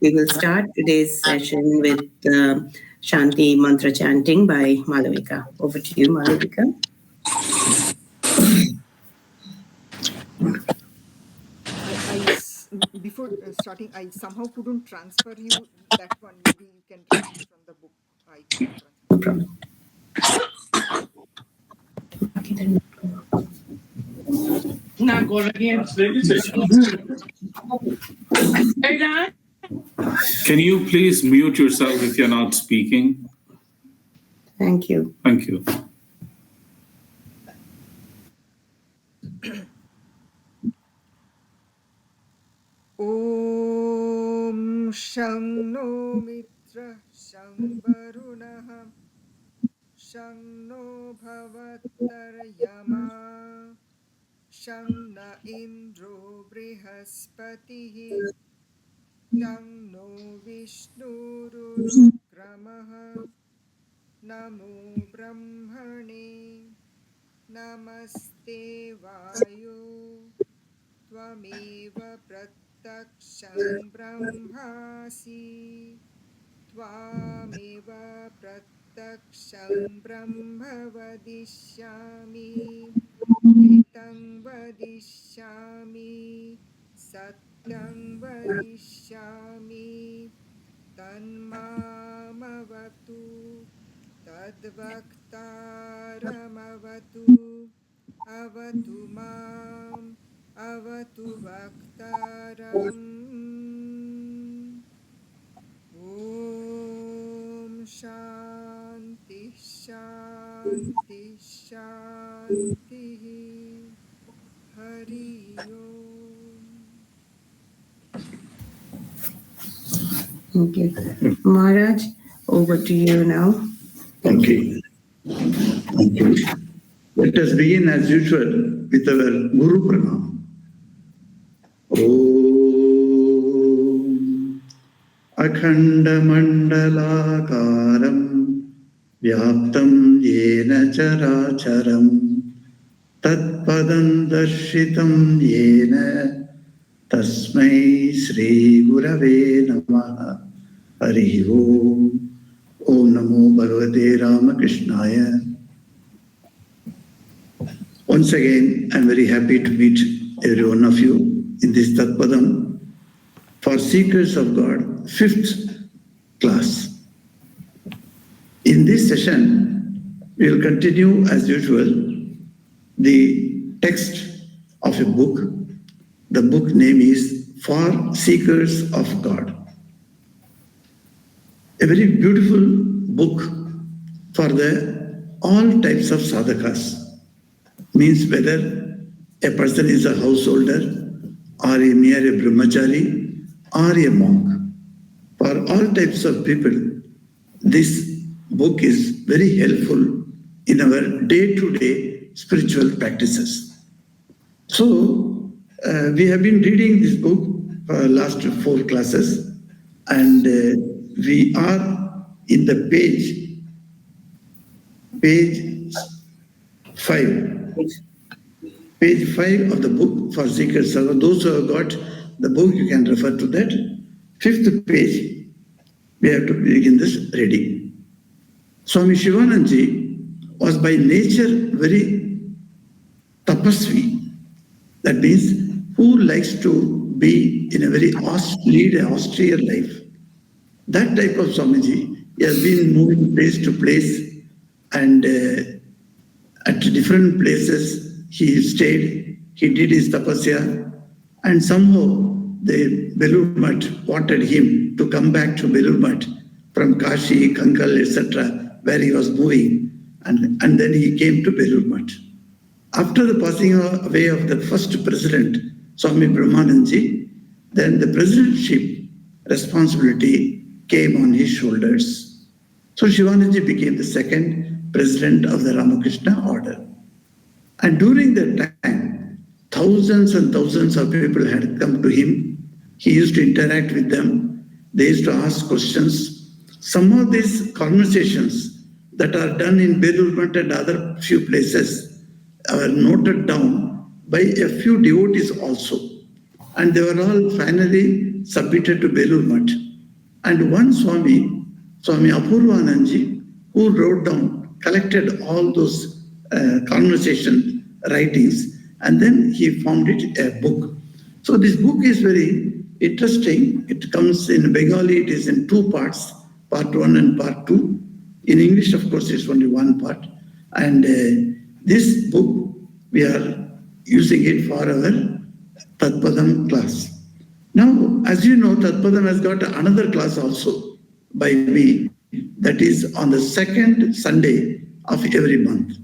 We will start today's session with Shanti Mantra chanting by Malavika. Over to you, Malavika. Before starting, I somehow couldn't transfer you that one. Maybe you can transfer from the book. I couldn't transfer. No problem. Can you please mute yourself if you're not speaking? Thank you. Thank you. Om Shang No Mitra Shang Varunah Shang No Bhavatar Yama Shang Na Indro Brihaspatihi Shang No Vishnu Rukramaha Namo Brahmane Namaste Vayu Tvameva Prataksham Brahmasi Tvameva Prataksham Brahma Vadishyami Hitam Vadishyami Satyam Vadishyami Tanmamavatu Tadvaktaramavatu Avatu Mam Avatu Vaktaram Om Shanti Shanti Shanti Hari Om. Thank you. Maharaj, over to you now. Okay. Thank you. Let us begin as usual with our Guru Pranam. Om Akhanda Mandalakaram Vyaptam Yena Characharam Tat Padam Darshitam Yena Tasmai Sri Gurave Namaha Hari Om. Om Namo Bhagavate Ramakrishnaya. Once again, I am very happy to meet every one of you in this Tat Padam for Seekers of God, 5th class. In this session, we will continue as usual the text of a book. The book name is For Seekers of God. A very beautiful book for all types of sadhakas. Means whether a person is a householder or a mere brahmachari or a monk. For all types of people, this book is very helpful in our day-to-day spiritual practices. So, we have been reading this book for the last 4 classes, and we are in the page 5. Page 5 of the book for Seekers. So those who have got the book, you can refer to that. 5th page, we have to begin this reading. Swami Shivanandaji was by nature very tapasvi. That means who likes to be in a very lead an austere life. That type of Swamiji, he has been moving place to place, and at different places he stayed, he did his tapasya, and somehow the Belur Math wanted him to come back to Belur Math from Kashi, Kankal, etc., where he was moving, and then he came to Belur Math. After the passing away of the first president, Swami Brahmanandaji, then the presidentship responsibility came on his shoulders. So Shivanandaji became the second president of the Ramakrishna order. And during that time, thousands and thousands of people had come to him. He used to interact with them. They used to ask questions. Some of these conversations that are done in Belur Math and other few places are noted down by a few devotees also. And they were all finally submitted to Belur Math. And one Swami Apurvananji, who wrote down, collected all those conversation writings, and then he formed it a book. So this book is very interesting. It comes in Bengali, it is in two parts, part 1 and part 2. In English, of course, it's only one part. And this book, we are using it for our Tat Padam class. Now, as you know, Tat Padam has got another class also by me, that is on the second Sunday of every month.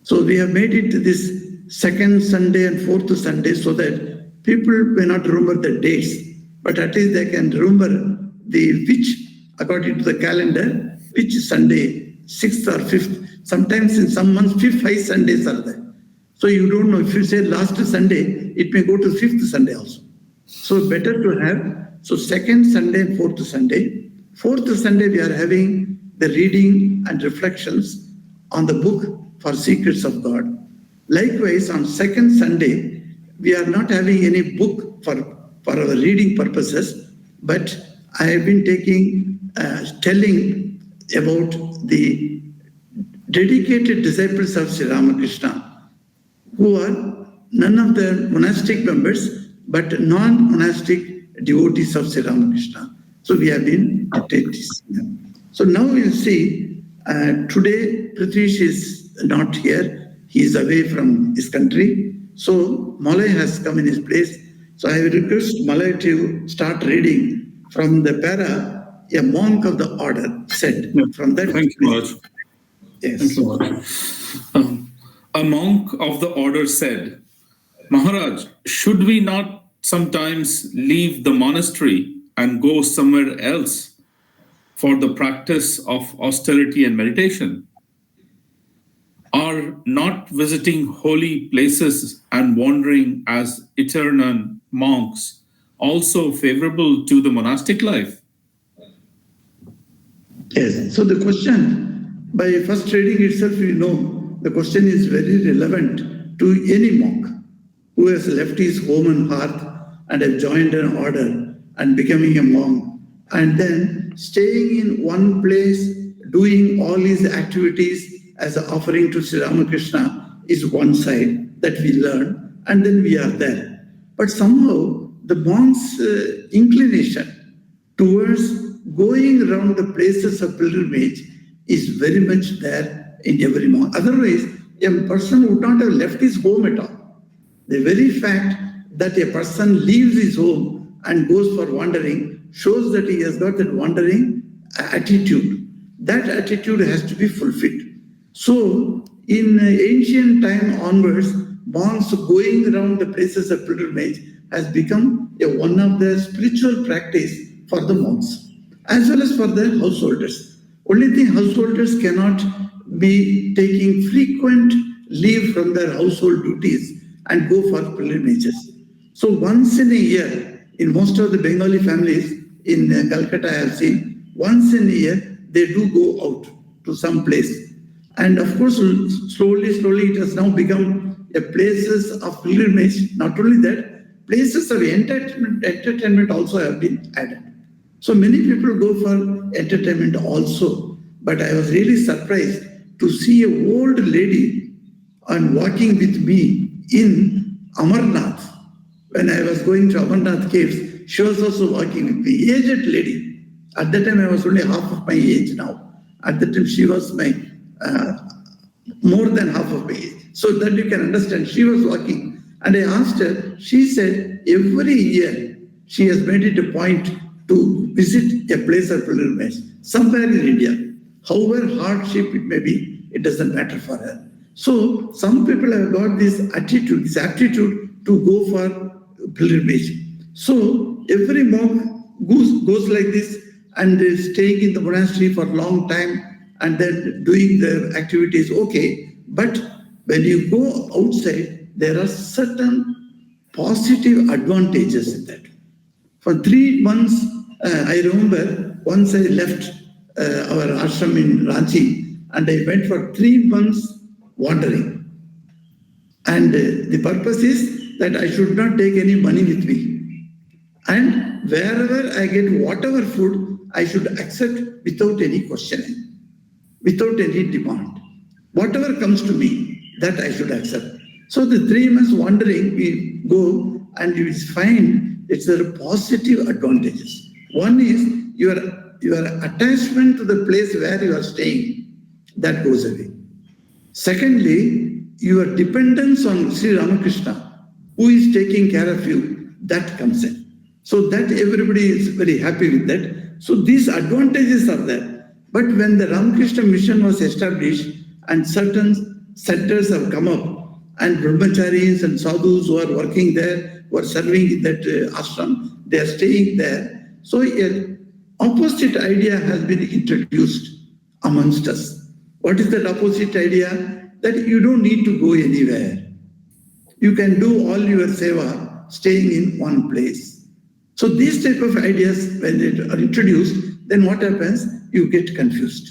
So we have made it this second Sunday and fourth Sunday so that people may not remember the dates, but at least they can remember which, according to the calendar, which Sunday, 6th or 5th. Sometimes in some months, 5 Sundays are there. So you don't know, if you say last Sunday, it may go to 5th Sunday also. So better to have, so second Sunday and fourth Sunday. Fourth Sunday, we are having the reading and reflections on the book for Secrets of God. Likewise, on second Sunday, we are not having any book for our reading purposes, but I have been telling about the dedicated disciples of Sri Ramakrishna, who are none of the monastic members, but non-monastic devotees of Sri Ramakrishna. So we have been teaching them. So now we'll see, today Prithvish is not here. He is away from his country. So Malay has come in his place. So I will request Malay to start reading from the para, a monk of the order said. Yeah. From that. Thank you, Maharaj. Yes. Thank you, Maharaj. A monk of the order said, Maharaj, should we not sometimes leave the monastery and go somewhere else for the practice of austerity and meditation? Are not visiting holy places and wandering as itinerant monks also favorable to the monastic life? Yes. So the question, by first reading itself, you know, the question is very relevant to any monk who has left his home and hearth and have joined an order and becoming a monk, and then staying in one place, doing all his activities as an offering to Sri Ramakrishna is one side that we learn, and then we are there. But somehow the monk's inclination towards going around the places of pilgrimage is very much there in every monk. Otherwise, a person would not have left his home at all. The very fact that a person leaves his home and goes for wandering shows that he has got that wandering attitude. That attitude has to be fulfilled. So, in ancient time onwards, monks going around the places of pilgrimage has become one of the spiritual practice for the monks, as well as for the householders. Only thing, householders cannot be taking frequent leave from their household duties and go for pilgrimages. So once in a year, in most of the Bengali families in Calcutta, I have seen, once in a year, they do go out to some place. And of course, slowly, it has now become a places of pilgrimage. Not only that, places of entertainment also have been added. So many people go for entertainment also. But I was really surprised to see an old lady and walking with me in Amarnath. When I was going to Amarnath caves, she was also walking with me, aged lady. At that time, I was only half of my age now. At that time, she was my more than half of my age. So that you can understand, she was walking. And I asked her, she said, every year she has made it a point to visit a place of pilgrimage, somewhere in India. However hardship it may be, it doesn't matter for her. So some people have got this attitude, this aptitude to go for pilgrimage. So every monk goes like this and staying in the monastery for a long time and then doing the activities, okay. But when you go outside, there are certain positive advantages in that. For 3 months, I remember once I left our ashram in Ranchi and I went for 3 months wandering. And the purpose is that I should not take any money with me. And wherever I get whatever food, I should accept without any questioning, without any demand. Whatever comes to me, that I should accept. So the 3 months wandering, we go and you find it's a positive advantages. One is your attachment to the place where you are staying, that goes away. Secondly, your dependence on Sri Ramakrishna, who is taking care of you, that comes in. So that everybody is very happy with that. So these advantages are there. But when the Ramakrishna mission was established and certain centers have come up, and brahmacharis and sadhus who are working there, who are serving in that ashram, they are staying there. So an opposite idea has been introduced amongst us. What is that opposite idea? That you don't need to go anywhere. You can do all your seva staying in one place. So these type of ideas, when they are introduced, then what happens? You get confused.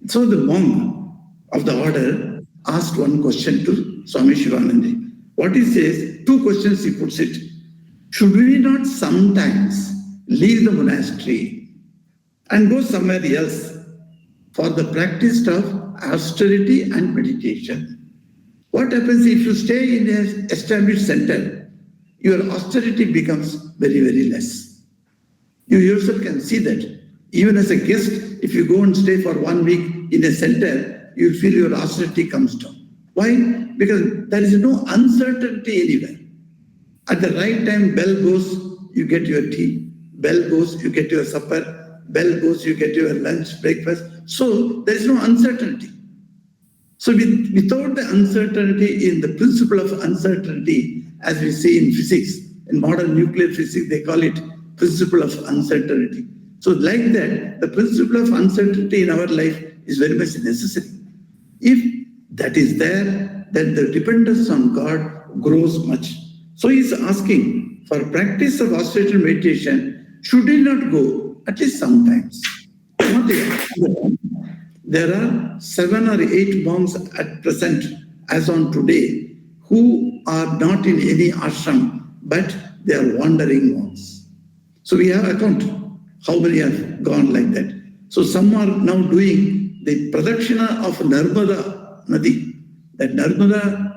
So the monk of the order asked one question to Swami Shivananda. What he says, 2 questions he puts it. Should we not sometimes leave the monastery and go somewhere else for the practice of austerity and meditation? What happens if you stay in an established center? Your austerity becomes very, very less. You yourself can see that. Even as a guest, if you go and stay for 1 week in a center, you feel your austerity comes down. Why? Because there is no uncertainty anywhere. At the right time, bell goes, you get your tea. Bell goes, you get your supper. Bell goes, you get your lunch, breakfast. So there is no uncertainty. So without the uncertainty, in the principle of uncertainty, as we see in physics, in modern nuclear physics, they call it principle of uncertainty. So like that, the principle of uncertainty in our life is very much necessary. If that is there, then the dependence on God grows much. So he is asking, for practice of austerity and meditation, should we not go at least sometimes? There are 7 or 8 monks at present, as on today, who are not in any ashram, but they are wandering monks. So we have account how many have gone like that. So some are now doing the pradakshina of Narmada Nadi. That Narmada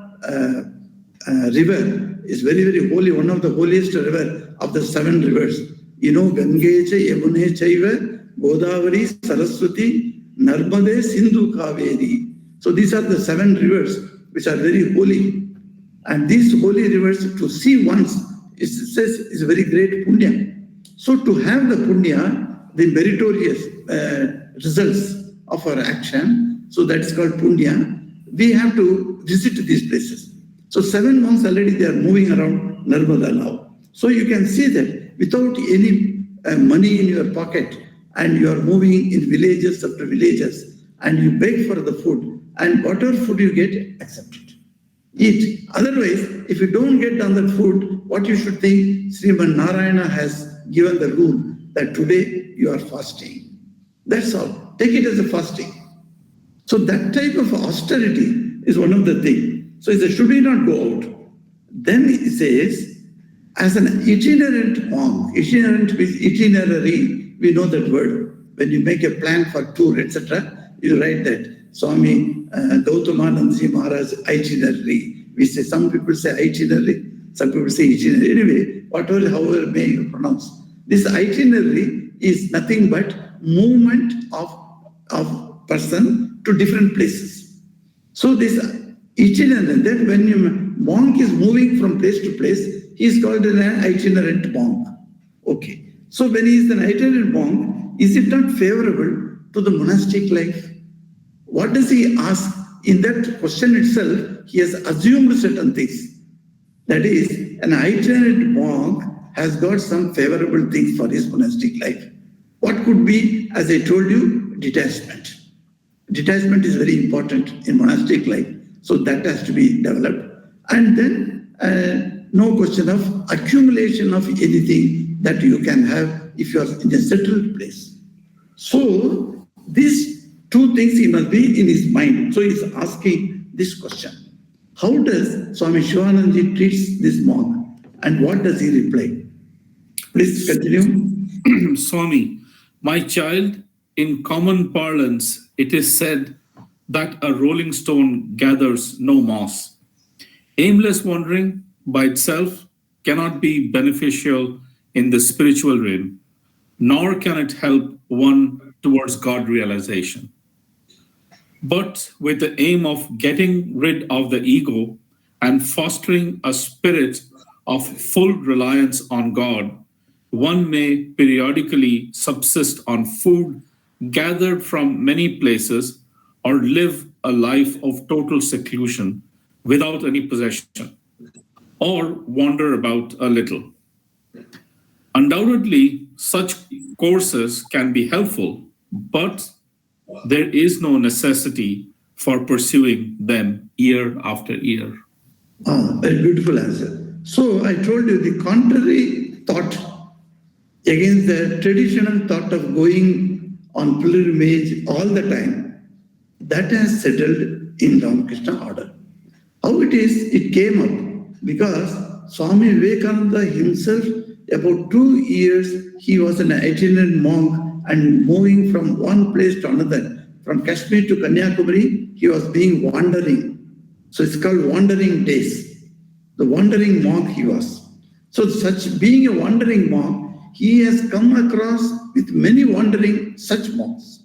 river is very, very holy, one of the holiest river of the 7 rivers. You know, Gange cha, Yamune chaiva, Godavari, Saraswati, Narmade, Sindhu, Kaveri. So these are the 7 rivers which are very holy. And these holy rivers, to see once, it says is a very great punya. So to have the punya, the meritorious results of our action, so that is called punya, we have to visit these places. So 7 months already they are moving around Narmada now. So you can see that without any money in your pocket, and you are moving in villages after villages, and you beg for the food, and whatever food you get, accept it. Eat. Otherwise, if you don't get on that food, what you should think, Sriman Narayana has given the rule that today you are fasting. That's all. Take it as a fasting. So that type of austerity is one of the things. So he says, should we not go out? Then he says, as an itinerant monk, itinerant with itinerary, we know that word. When you make a plan for tour, etc., you write that. Swami Gautamanandaji Maharaj itinerary. We say, some people say itinerary, some people say itinerary. Anyway, whatever, however may you pronounce. This itinerary is nothing but movement of person to different places. So this itinerant, that when a monk is moving from place to place, he is called an itinerant monk. Okay. So when he is an itinerant monk, is it not favorable to the monastic life? What does he ask? In that question itself, he has assumed certain things. That is, an itinerant monk has got some favorable things for his monastic life. What could be, as I told you, detachment. Detachment is very important in monastic life. So that has to be developed. And then no question of accumulation of anything that you can have if you are in a settled place. So these 2 things he must be in his mind. So he is asking this question. How does Swami Shivananda treats this monk? And what does he reply? Please continue. Swami, My child, in common parlance, it is said that a rolling stone gathers no moss. Aimless wandering by itself cannot be beneficial in the spiritual realm, nor can it help one towards God realization. But with the aim of getting rid of the ego and fostering a spirit of full reliance on God, one may periodically subsist on food gathered from many places or live a life of total seclusion without any possession, or wander about a little. Undoubtedly, such courses can be helpful, but there is no necessity for pursuing them year after year. A beautiful answer. So I told you the contrary thought against the traditional thought of going on pilgrimage all the time, that has settled in Ramakrishna order. How it is, it came up because Swami Vivekananda himself, about 2 years, he was an itinerant monk and moving from one place to another. From Kashmir to Kanyakumari, he was being wandering. So it's called wandering days. The wandering monk he was. So such being a wandering monk, he has come across with many wandering such monks.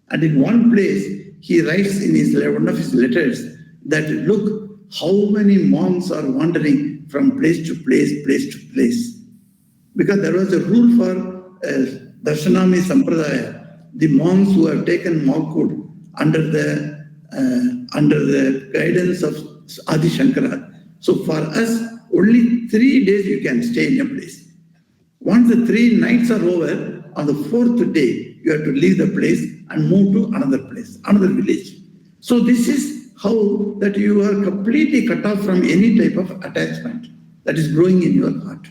And in one place, he writes in one of his letters that look how many monks are wandering from place to place to place. Because there was a rule for Darshanami Sampradaya, the monks who have taken monkhood under the guidance of Adi Shankara. So for us, only 3 days you can stay in a place. Once the 3 nights are over, on the 4th day, you have to leave the place and move to another place, another village. So this is how that you are completely cut off from any type of attachment that is growing in your heart.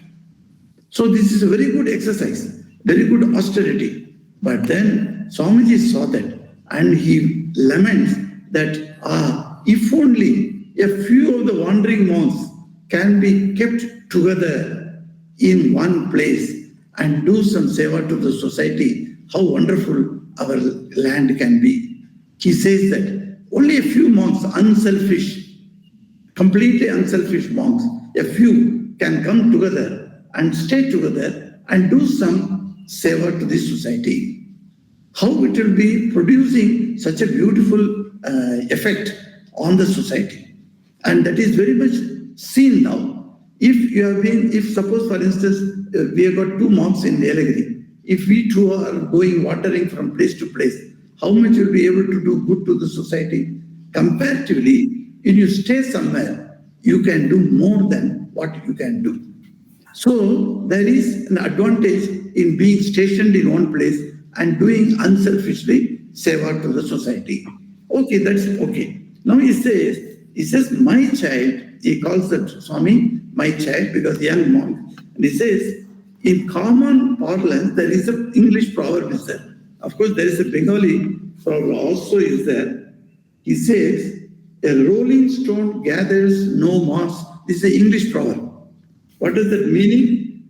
So this is a very good exercise, very good austerity. But then Swamiji saw that and he laments that if only a few of the wandering monks can be kept together in one place and do some seva to the society, how wonderful our land can be. He says that only a few monks, unselfish, completely unselfish monks, a few can come together and stay together and do some seva to this society. How it will be producing such a beautiful effect on the society. And that is very much seen now. If suppose for instance, we have got 2 monks in Nilagiri, if we 2 are going wandering from place to place, how much will be able to do good to the society? Comparatively, if you stay somewhere, you can do more than what you can do. So there is an advantage in being stationed in one place and doing unselfishly seva to the society. Okay, that's okay. Now he says, my child, he calls that Swami, my child, because young monk. And he says, in common parlance, there is an English proverb is there. Of course, there is a Bengali proverb also is there. He says, a rolling stone gathers no moss. This is an English proverb. What does that meaning?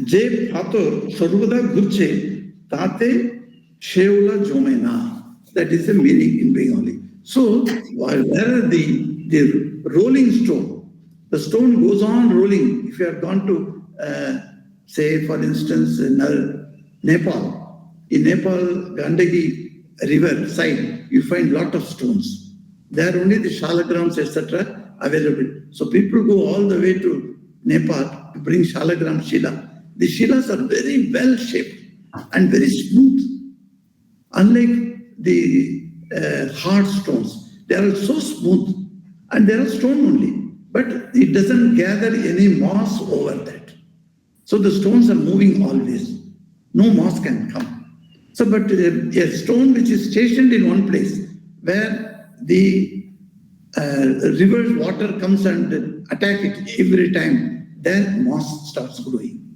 Je pator sarvada gurche tate sheula jomena. That is the meaning in Bengali. So, while there the rolling stone, the stone goes on rolling. If you have gone to, say, for instance, Nepal, in Nepal, Gandaki river side, you find lot of stones. There are only the shalagrams, etc. available. So people go all the way to Nepal to bring shalagram shila. The shilas are very well shaped and very smooth. Unlike the hard stones, they are so smooth and they are stone only, but it doesn't gather any moss over that. So the stones are moving always. No moss can come. So, but a stone which is stationed in one place where the river's water comes and attack it every time, then moss starts growing.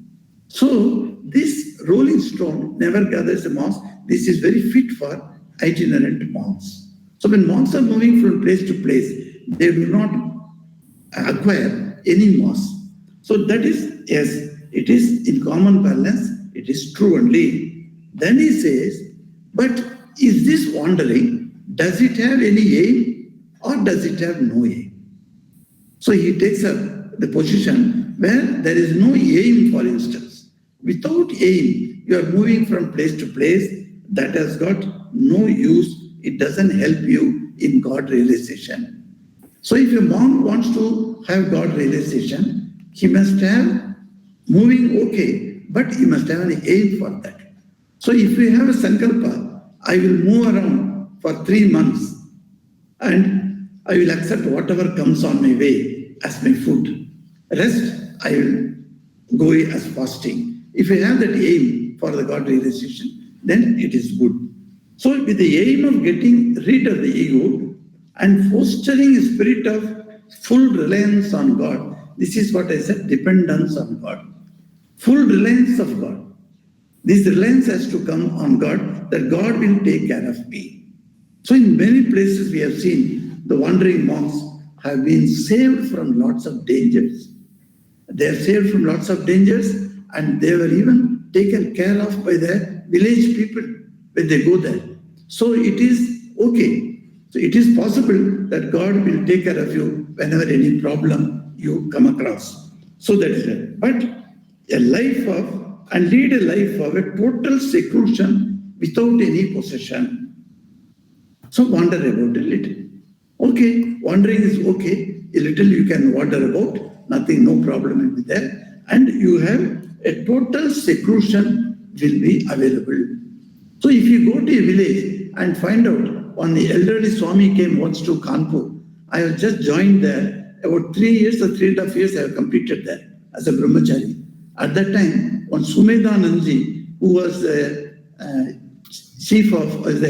So this rolling stone never gathers a moss. This is very fit for itinerant monks. So when monks are moving from place to place, they do not acquire any moss. So that is, yes, it is in common balance, it is true only. Then he says, but is this wandering, does it have any aim or does it have no aim? So he takes up the position where there is no aim, for instance. Without aim, you are moving from place to place. That has got no use. It doesn't help you in God realization. So if a monk wants to have God realization, he must have moving okay, but he must have an aim for that. So if we have a sankalpa, I will move around for 3 months and I will accept whatever comes on my way as my food. Rest, I will go as fasting. If I have that aim for the God realization, then it is good. So with the aim of getting rid of the ego and fostering a spirit of full reliance on God, this is what I said, dependence on God. Full reliance of God. This reliance has to come on God, that God will take care of me. So in many places we have seen the wandering monks have been saved from lots of dangers. They are saved from lots of dangers and they were even taken care of by their village people when they go there. So it is okay. So it is possible that God will take care of you whenever any problem you come across. So that is it. But a life of, and lead a life of a total seclusion without any possession. So wander about a little. Okay, wandering is okay. A little you can wander about, nothing, no problem will be there. And you have a total seclusion will be available. So if you go to a village and find out, when the elderly Swami came once to Kanpur, I have just joined there. About 3 years or 3.5 years I have completed there as a brahmachari. At that time, one Sumedanandji, who was the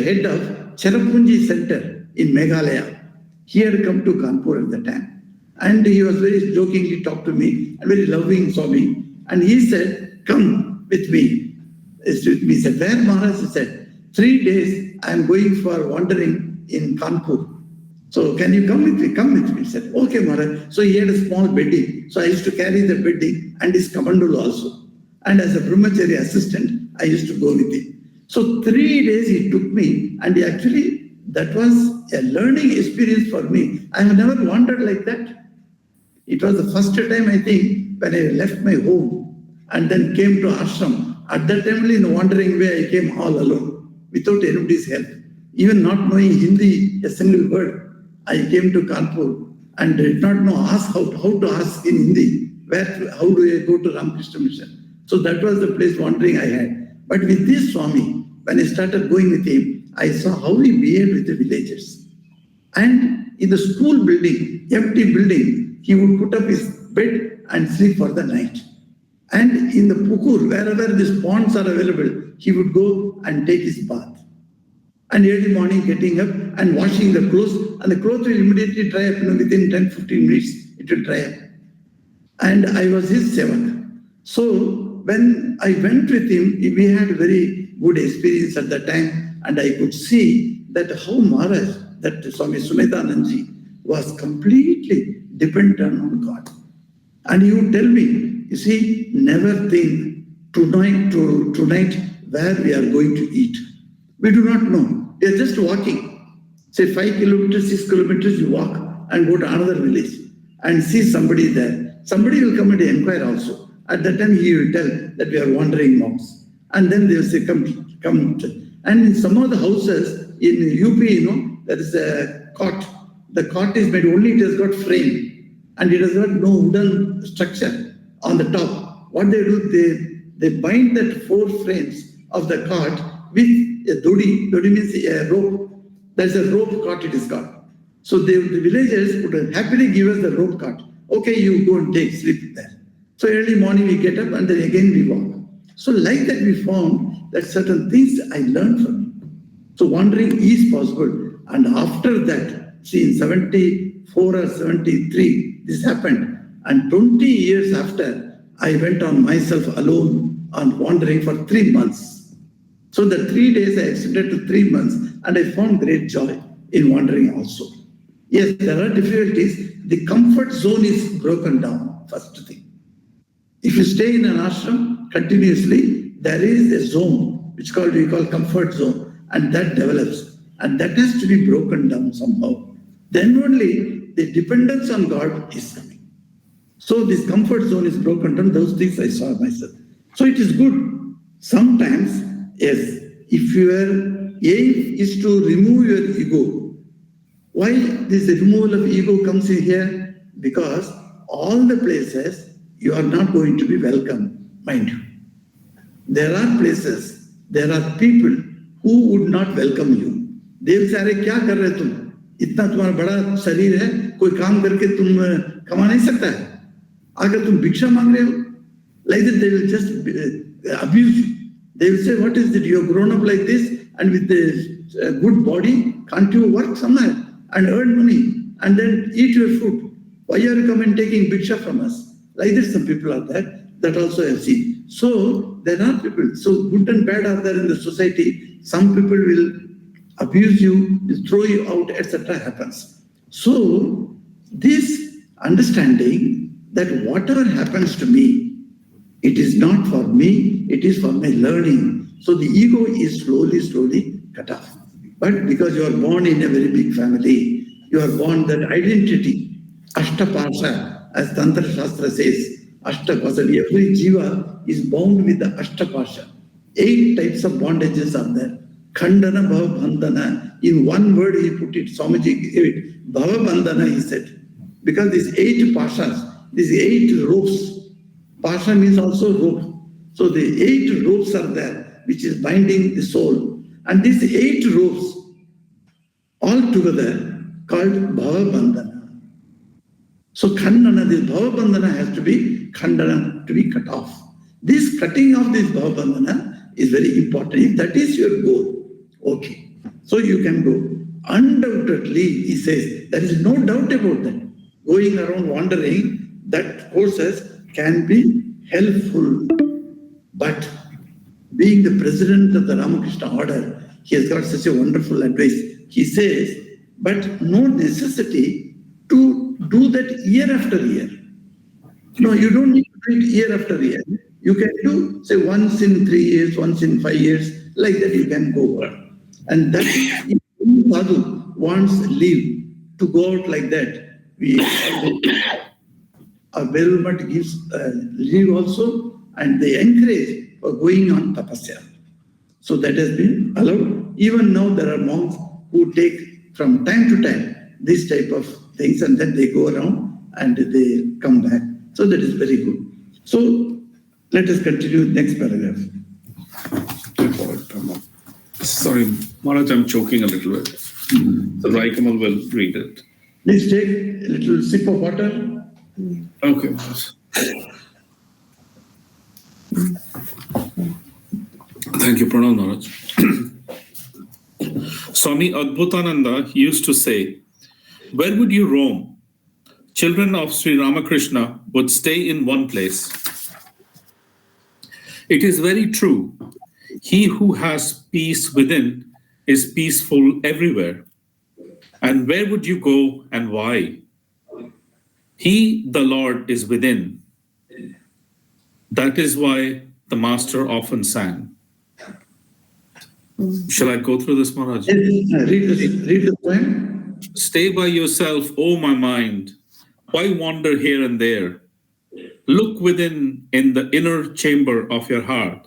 head of Cherrapunji Center in Meghalaya, he had come to Kanpur at the time. And he was very jokingly talked to me, and very loving Swami. And he said, come with me. He said, where Maharaj? He said, 3 days I am going for wandering in Kanpur. So can you come with me? Come with me. He said, okay, Maharaj. So he had a small bedding. So I used to carry the bedding and his kamandulu also. And as a brahmachari assistant, I used to go with him. So 3 days he took me, and actually that was a learning experience for me. I have never wandered like that. It was the first time, I think, when I left my home and then came to ashram. At that time, in a wandering way, I came all alone, without anybody's help. Even not knowing Hindi, a single word. I came to Kanpur and did not know how to ask in Hindi, how do I go to Ramakrishna Mission. So that was the place wandering I had. But with this Swami, when I started going with him, I saw how he behaved with the villagers. And in the school building, empty building, he would put up his bed and sleep for the night. And in the pukur, wherever these ponds are available, he would go and take his bath. And early morning getting up and washing the clothes, and the clothes will immediately dry up, within 10-15 minutes, it will dry up. And I was his sevak. So when I went with him, we had a very good experience at that time, and I could see that how Maharaj, that Swami Sumedanandji, was completely dependent on God. And he would tell me, you see, never think tonight where we are going to eat. We do not know. We are just walking. Say 5 kilometers, 6 kilometers, you walk and go to another village and see somebody there. Somebody will come and inquire also. At that time, he will tell that we are wandering monks. And then they will say, come. And in some of the houses in UP, there is a cot. The cot is made only, it has got frame. And it has got no wooden structure on the top. What they do, they bind that 4 frames of the cot with a dodi. Dodi means a rope. There's a rope cot it is got. So the villagers would happily give us the rope cot. Okay, you go and sleep there. So early morning we get up and then again we walk. So like that we found that certain things I learned from him. So wandering is possible. And after that, see in 74 or 73, this happened. And 20 years after, I went on myself alone on wandering for 3 months. So the 3 days I extended to 3 months, and I found great joy in wandering also. Yes, there are difficulties. The comfort zone is broken down, first thing. If you stay in an ashram continuously, there is a zone which we call comfort zone, and that develops. And that has to be broken down somehow. Then only the dependence on God is coming. So this comfort zone is broken down. Those things I saw myself. So it is good. Sometimes, yes, if your aim is to remove your ego, why this removal of ego comes in here? Because all the places you are not going to be welcome, mind you. There are places, there are people who would not welcome you. देव से अरे क्या कर रहे तुम? इतना तुम्हारा बड़ा शरीर है, कोई काम करके तुम कमा नहीं सकता है? अगर तुम भिक्षा मांग रहे हो, like that they will just abuse you. They will say, what is it? You have grown up like this and with a good body, can't you work somewhere and earn money and then eat your food? Why are you coming taking भिक्षा from us? Like this, some people are there. That also I have seen. So there are people. So good and bad are there in the society. Some people will abuse you, will throw you out, etc. happens. So this understanding that whatever happens to me, it is not for me, it is for my learning. So the ego is slowly cut off. But because you are born in a very big family, you are born that identity, Ashtapasha, as Tantra Shastra says, Ashtapasha, every jiva is bound with the Ashtapasha. 8 types of bondages are there. Khandana, Bhava, Bandhana. In one word he put it, Swamiji gave it. Bhava Bandhana, he said. Because these 8 pashas, these 8 ropes, pasha means also rope. So the 8 ropes are there, which is binding the soul. And these 8 ropes, all together, called Bhava Bandhana. So Khandana, this Bhava Bandhana has to be Khandana, to be cut off. This cutting of this Bhava Bandhana is very important. If that is your goal, okay. So you can go. Undoubtedly, he says, there is no doubt about that. Going around wandering, that courses can be helpful. But being the president of the Ramakrishna order, he has got such a wonderful advice. He says, but no necessity to do that year after year. No, you don't need to do it year after year. You can do, say, once in 3 years, once in 5 years, like that you can go over. And that is, if Sadhu wants leave to go out like that, we our Berumat gives leave also, and they encourage for going on tapasya. So that has been allowed. Even now there are monks who take from time to time this type of things, and then they go around and they come back. So that is very good. So let us continue next paragraph. Sorry, Maharaj, I'm choking a little bit. So Raikamal will read it. Please take a little sip of water. Okay, Maharaj. Thank you, Pranam Maharaj. Swami Adbhutananda used to say, where would you roam? Children of Sri Ramakrishna would stay in one place. It is very true. He who has peace within is peaceful everywhere. And where would you go and why? He, the Lord, is within. That is why the Master often sang. Shall I go through this, Maharaj? Read the poem. Stay by yourself, O my mind. Why wander here and there? Look within in the inner chamber of your heart.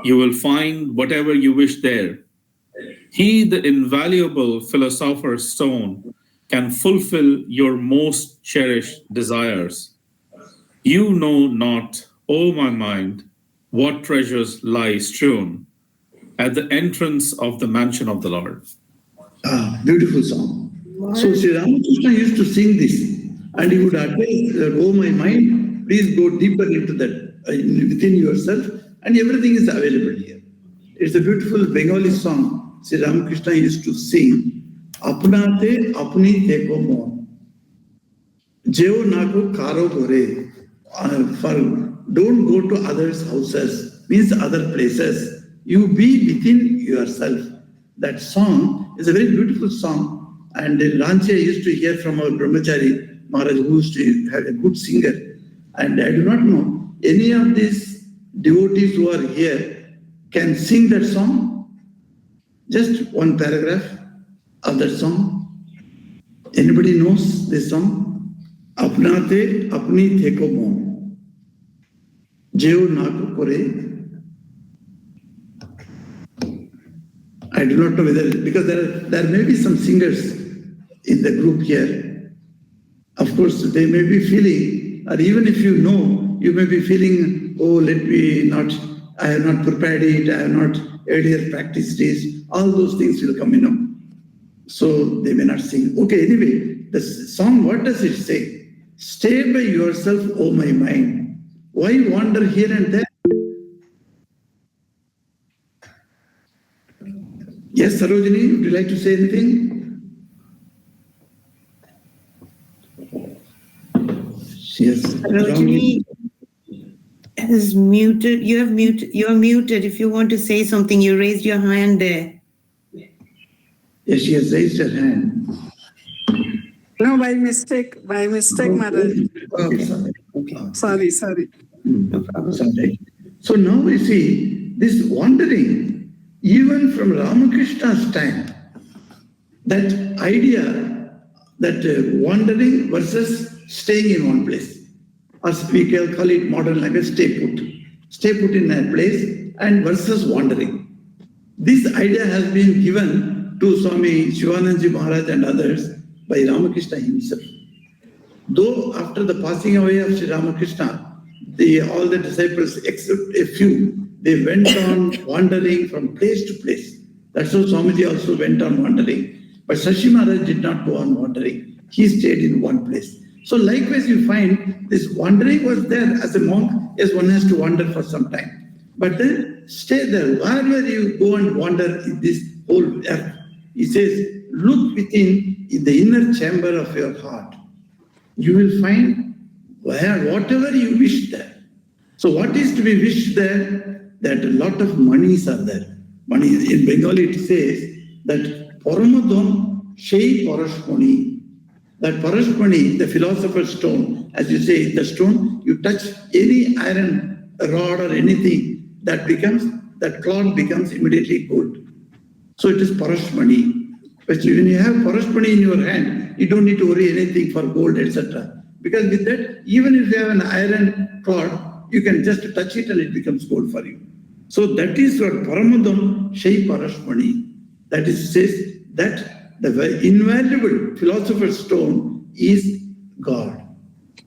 You will find whatever you wish there. He, the invaluable philosopher's stone, can fulfill your most cherished desires. You know not, O my mind, what treasures lie strewn at the entrance of the mansion of the Lord. Ah, beautiful song. So Sri Ramakrishna used to sing this, and he would advise that, oh my mind, please go deeper into that, within yourself, and everything is available here. It's a beautiful Bengali song Sri Ramakrishna used to sing. Apnate apni teko mon, jeo nako karo gore. Don't go to others' houses, means other places. You be within yourself. That song is a very beautiful song. And in Ranchi, I used to hear from our Brahmachari Maharaj, who used to have a good singer. And I do not know, any of these devotees who are here can sing that song? Just one paragraph of that song. Anybody knows this song? Apna te apni theko mon. Jeo naku kore. I do not know whether, because there may be some singers in the group here. Of course, they may be feeling, or even if you know, you may be feeling, oh, I have not prepared it, I have not earlier practiced this. All those things will come in. So they may not sing. Okay, anyway, the song, what does it say? Stay by yourself, O my mind. Why wander here and there? Yes, Sarojini, would you like to say anything? Yes. Sarojini is muted. You are muted. If you want to say something, you raised your hand there. Yes, she has raised her hand. No, by mistake, Maharaj. Okay. Sorry. No problem. Sorry. So now we see this wandering, even from Ramakrishna's time, that idea that wandering versus staying in one place, or we can call it modern language, stay put in a place, and versus wandering. This idea has been given to Swami Shivanandaji Maharaj and others by Ramakrishna himself. Though after the passing away of Sri Ramakrishna, all the disciples, except a few, they went on wandering from place to place. That's how Swamiji also went on wandering. But Shashi Maharaj did not go on wandering. He stayed in one place. So likewise, you find this wandering was there as a monk. Yes, one has to wander for some time. But then stay there. Wherever you go and wander in this whole earth, he says, look within in the inner chamber of your heart. You will find whatever you wish there. So what is to be wished there? That a lot of monies are there. Money, in Bengali it says that Paramadon Shei Parashmani. That Parashmani, the philosopher's stone, as you say, the stone, you touch any iron rod or anything, that cloth becomes immediately gold. So it is Parashmani. But when you have Parashmani in your hand, you don't need to worry anything for gold, etc. Because with that, even if you have an iron cloth, you can just touch it and it becomes gold for you. So that is what Paramadam Shai Parashmani. That is, says that the invaluable philosopher's stone is God.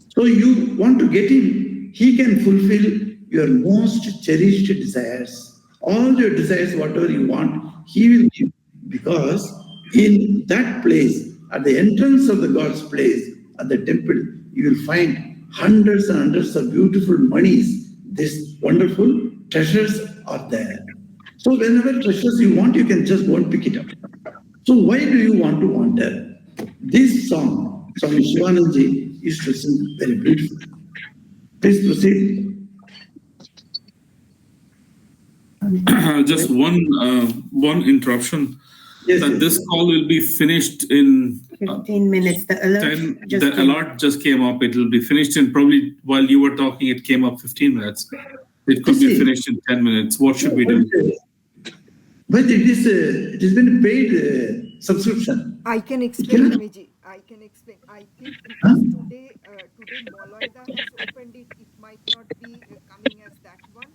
So you want to get him, he can fulfill your most cherished desires. All your desires, whatever you want, he will give. Because in that place, at the entrance of the God's place, at the temple, you will find hundreds and hundreds of beautiful monies. These wonderful treasures are there. So whenever treasures you want, you can just go and pick it up. So why do you want to wander? This song, Swami Shivanandaji, is to sing very beautifully. Please proceed. Just one interruption. Yes, That yes. this call will be finished in 15 minutes. The alert alert just came up. It will be finished in probably while you were talking. It came up 15 minutes. It could be finished in 10 minutes. What should we do? But it has been a paid subscription. I can explain, Ramiji. I can explain. I think because today Moloida has opened it, it might not be coming as that one.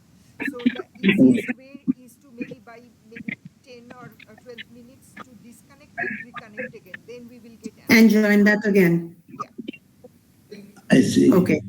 So the easiest way is to maybe 10 or 12 minutes to disconnect it, reconnect again. Then we will get and join that again. Yeah. I see. Okay.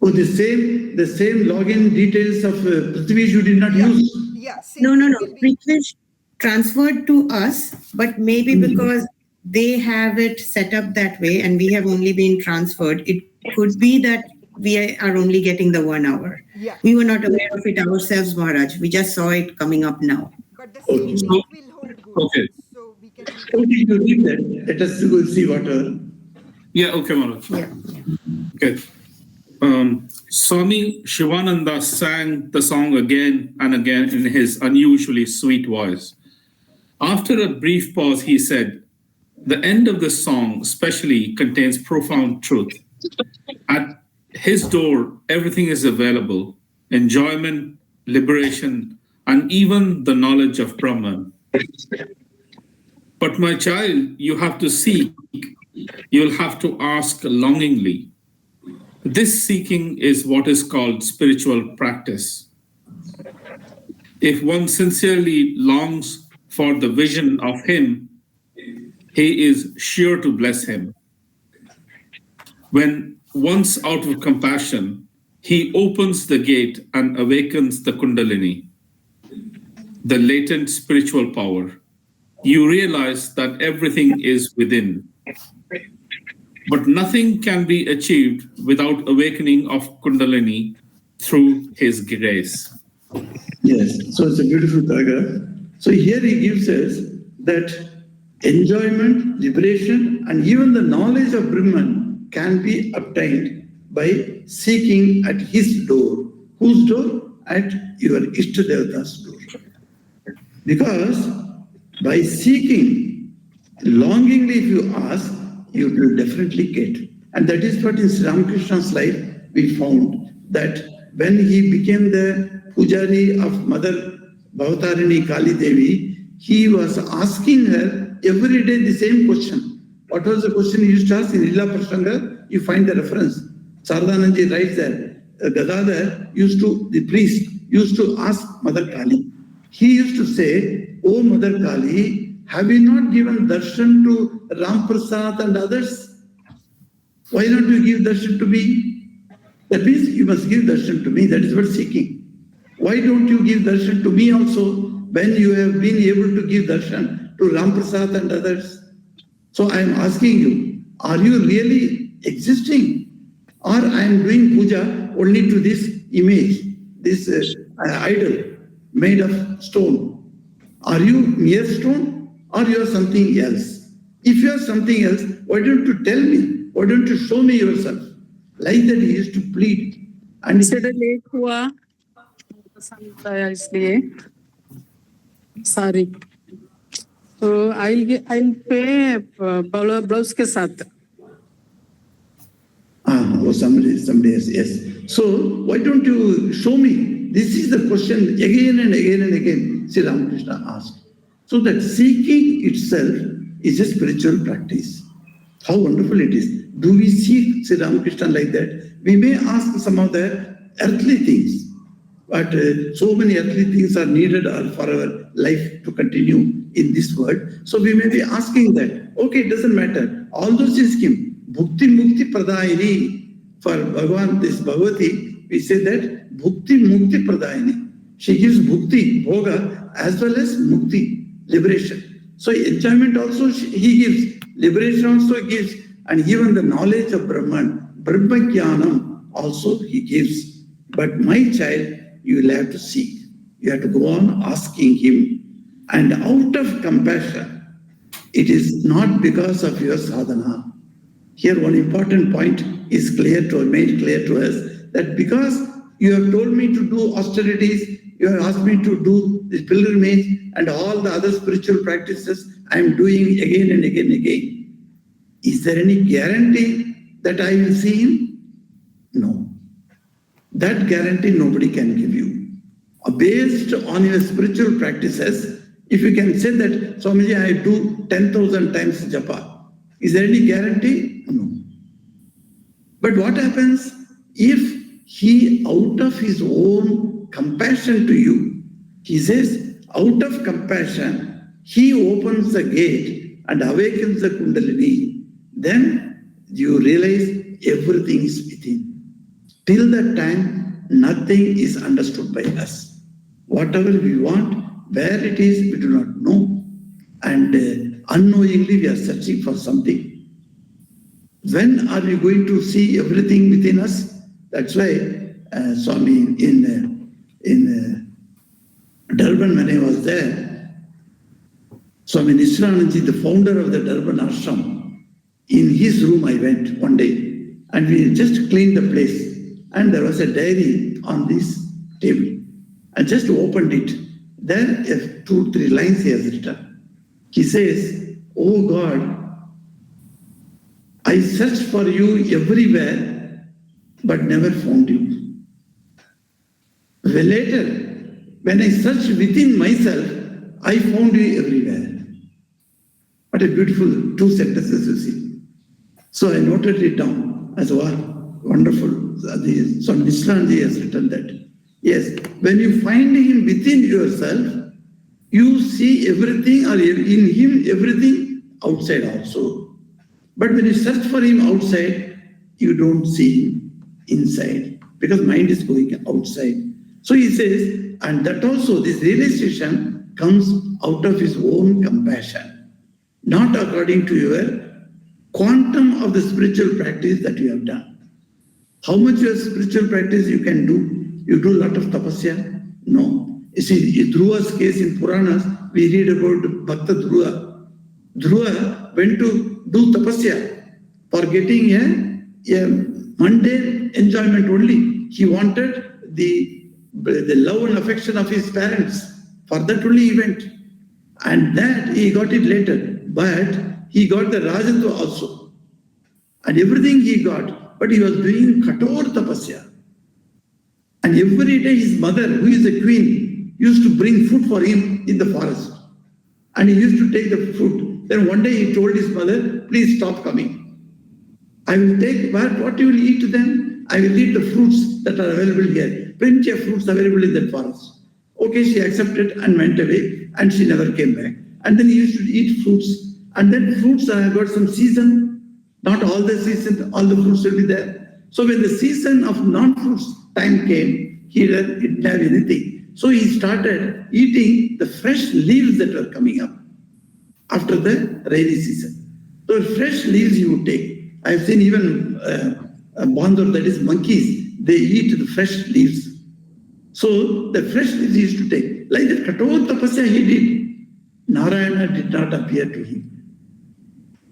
Oh, the same login details of Prithvish you did not use. Yeah. No. will be- Prithvish transferred to us, but maybe because they have it set up that way and we have only been transferred, it could be that we are only getting the 1 hour. Yeah. We were not aware of it ourselves, Maharaj. We just saw it coming up now. But the same link will hold good. Okay. So we can. Okay, you read that. Let us go see what. Yeah, okay, Maharaj. Yeah. Okay. Swami Shivananda sang the song again and again in his unusually sweet voice. After a brief pause, he said, "The end of this song especially contains profound truth. At his door, everything is available: enjoyment, liberation, and even the knowledge of Brahman. But my child, you have to seek, you'll have to ask longingly. This seeking is what is called spiritual practice. If one sincerely longs for the vision of him, he is sure to bless him. When once out of compassion, he opens the gate and awakens the Kundalini, the latent spiritual power. You realize that everything is within. But nothing can be achieved without awakening of Kundalini through his grace. Yes, so it's a beautiful paragraph. So here he gives us that enjoyment, liberation, and even the knowledge of Brahman can be obtained by seeking at his door. Whose door? At your Ishtadevata's door. Because by seeking, longingly if you ask, you will definitely get. And that is what in Sri Ramakrishna's life we found, that when he became the Pujari of Mother Bhavatarini Kali Devi, he was asking her every day the same question. What was the question he used to ask? In Lila Prasanga, you find the reference. Sardananji writes there, Gadadhar the priest, used to ask Mother Kali. He used to say, "Oh Mother Kali, have you not given darshan to Ram Prasad and others? Why not you give darshan to me? That means you must give darshan to me. That is what seeking. Why don't you give darshan to me also when you have been able to give darshan to Ram Prasad and others? So I am asking you, are you really existing? Or I am doing puja only to this image, this idol made of stone? Are you mere stone or you are something else? If you are something else, why don't you tell me? Why don't you show me yourself?" Like that he used to plead. And Consider late हुआ पसंद आया इसलिए sorry. So I'll pay blouse के साथ. Oh, somebody else, yes. So why don't you show me? This is the question again and again and again Sri Ramakrishna asked. So that seeking itself is a spiritual practice. How wonderful it is. Do we seek Sri Ramakrishna like that? We may ask some of the earthly things, but so many earthly things are needed for our life to continue in this world. So we may be asking that. Okay, it doesn't matter. All those things came. Bhukti Mukti Pradayini. For Bhagavan, this Bhagavati, we say that Bhukti Mukti Pradayini. She gives Bhukti, Bhoga, as well as Mukti, liberation. So enjoyment also he gives, liberation also he gives, and even the knowledge of Brahman, Brahma Jnanam also he gives. But my child, you will have to seek. You have to go on asking him. And out of compassion, it is not because of your sadhana. Here one important point is made clear to us, that because you have told me to do austerities, you have asked me to do the pilgrimage and all the other spiritual practices I am doing again and again and again. Is there any guarantee that I will see him? No. That guarantee nobody can give you. Based on your spiritual practices, if you can say that, Swamiji, I do 10,000 times japa, is there any guarantee? No. But what happens if he, out of his own compassion to you, he says, out of compassion, he opens the gate and awakens the Kundalini, then you realize everything is within. Till that time, nothing is understood by us. Whatever we want, where it is, we do not know. And unknowingly, we are searching for something. When are we going to see everything within us? That's why Swami in Durban, when I was there, Swami Nisrananji, the founder of the Durban ashram, in his room I went one day and we just cleaned the place, and there was a diary on this table. I just opened it. There, 2-3 lines he has written. He says, "Oh God, I searched for you everywhere, but never found you." Well, later, when I searched within myself, I found you everywhere. What a beautiful two sentences you see. So I noted it down as wow, wonderful. So Nishranji has written that. Yes, when you find him within yourself, you see everything, or in him everything outside also. But when you search for him outside, you don't see him inside, because mind is going outside. So he says, and that also, this realization comes out of his own compassion, not according to your quantum of the spiritual practice that you have done. How much your spiritual practice you can do? You do a lot of tapasya? No. You see, in Dhruva's case in Puranas, we read about Bhakta Dhruva. Dhruva went to do tapasya for getting a mundane enjoyment only. He wanted the love and affection of his parents. For that only he went. And that he got it later. But he got the Rajatva also. And everything he got. But he was doing Kator tapasya. And every day his mother, who is a queen, used to bring food for him in the forest. And he used to take the food. Then one day he told his mother, please stop coming. I will take, what you will eat then? I will eat the fruits that are available here. Plenty of fruits available in that forest. Okay, she accepted and went away, and she never came back. And then he used to eat fruits. And then fruits have got some season. Not all the season, all the fruits will be there. So when the season of non-fruits time came, he didn't have anything. So he started eating the fresh leaves that were coming up after the rainy season. So fresh leaves he would take. I've seen even Bandor, that is monkeys, they eat the fresh leaves. So the fresh leaves he used to take. Like that Kator tapasya he did, Narayana did not appear to him.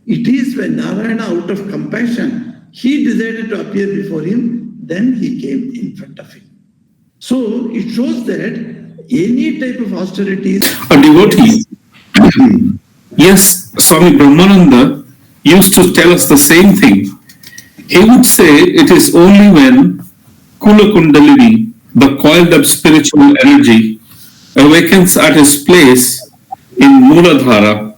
It is when Narayana, out of compassion, he decided to appear before him, then he came in front of him. So it shows that any type of austerities... A devotee. Yes, Swami Brahmananda used to tell us the same thing. He would say it is only when Kula Kundalini, the coiled up spiritual energy, awakens at his place in Mooladhara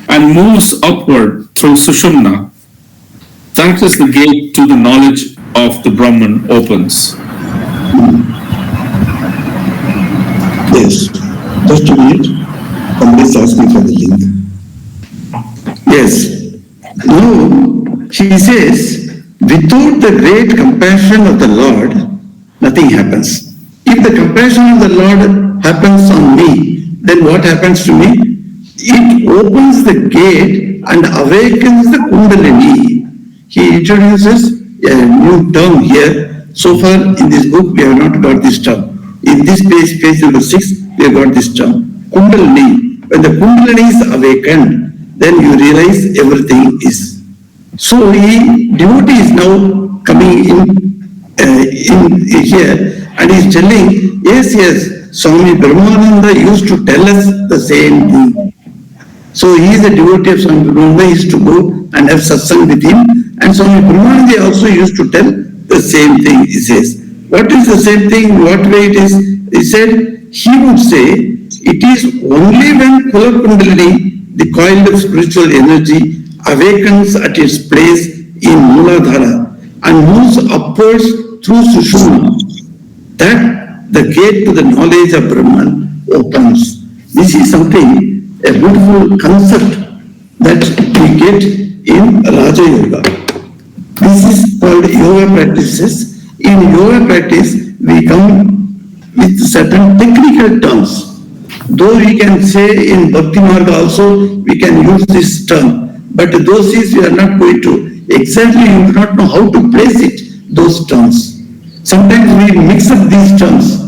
and moves upward through Sushumna, that is the gate to the knowledge of the Brahman opens. Yes, just a minute. Somebody's asking for the link. Yes. Now, he says, without the great compassion of the Lord, nothing happens. If the compassion of the Lord happens on me, then what happens to me? It opens the gate and awakens the Kundalini. He introduces a new term here. So far in this book, we have not got this term. In this page number 6, we have got this term, Kundalini. When the Kundalini is awakened, then you realize everything is. So devotee is now coming in here, and he is telling, yes, Swami Brahmananda used to tell us the same thing. So he is a devotee of Swami Brahmananda, he used to go and have satsang with him, and Swami Brahmananda also used to tell the same thing, he says. What is the same thing? What way it is? He said, he would say, it is only when Kula Kundalini, the coiled of spiritual energy, awakens at its place in Mooladhara and moves upwards through Sushumna, that the gate to the knowledge of Brahman opens. This is something, a beautiful concept that we get in Raja Yoga. This is called yoga practices. In yoga practice, we come with certain technical terms. Though we can say in Bhakti Marga also, we can use this term. But those things we are not going to. Exactly, you do not know how to place it, those terms. Sometimes we mix up these terms.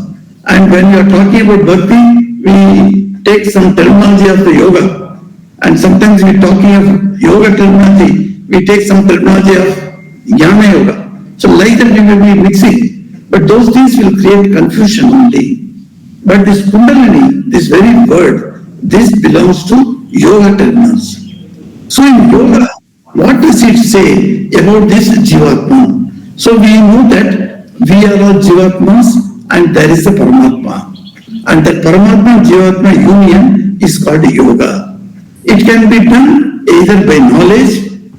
And when we are talking about Bhakti, we take some terminology of the yoga. And sometimes we are talking of yoga terminology, we take some terminology of Jnana Yoga. So like that we may be mixing, but those things will create confusion only. But this Kundalini, this very word, this belongs to yoga terminology. So in yoga, what does it say about this Jivatma? So we know that we are all Jivatmas and there is a Paramatma. and that Paramatma Jivatma union is called yoga. It can be done either by knowledge,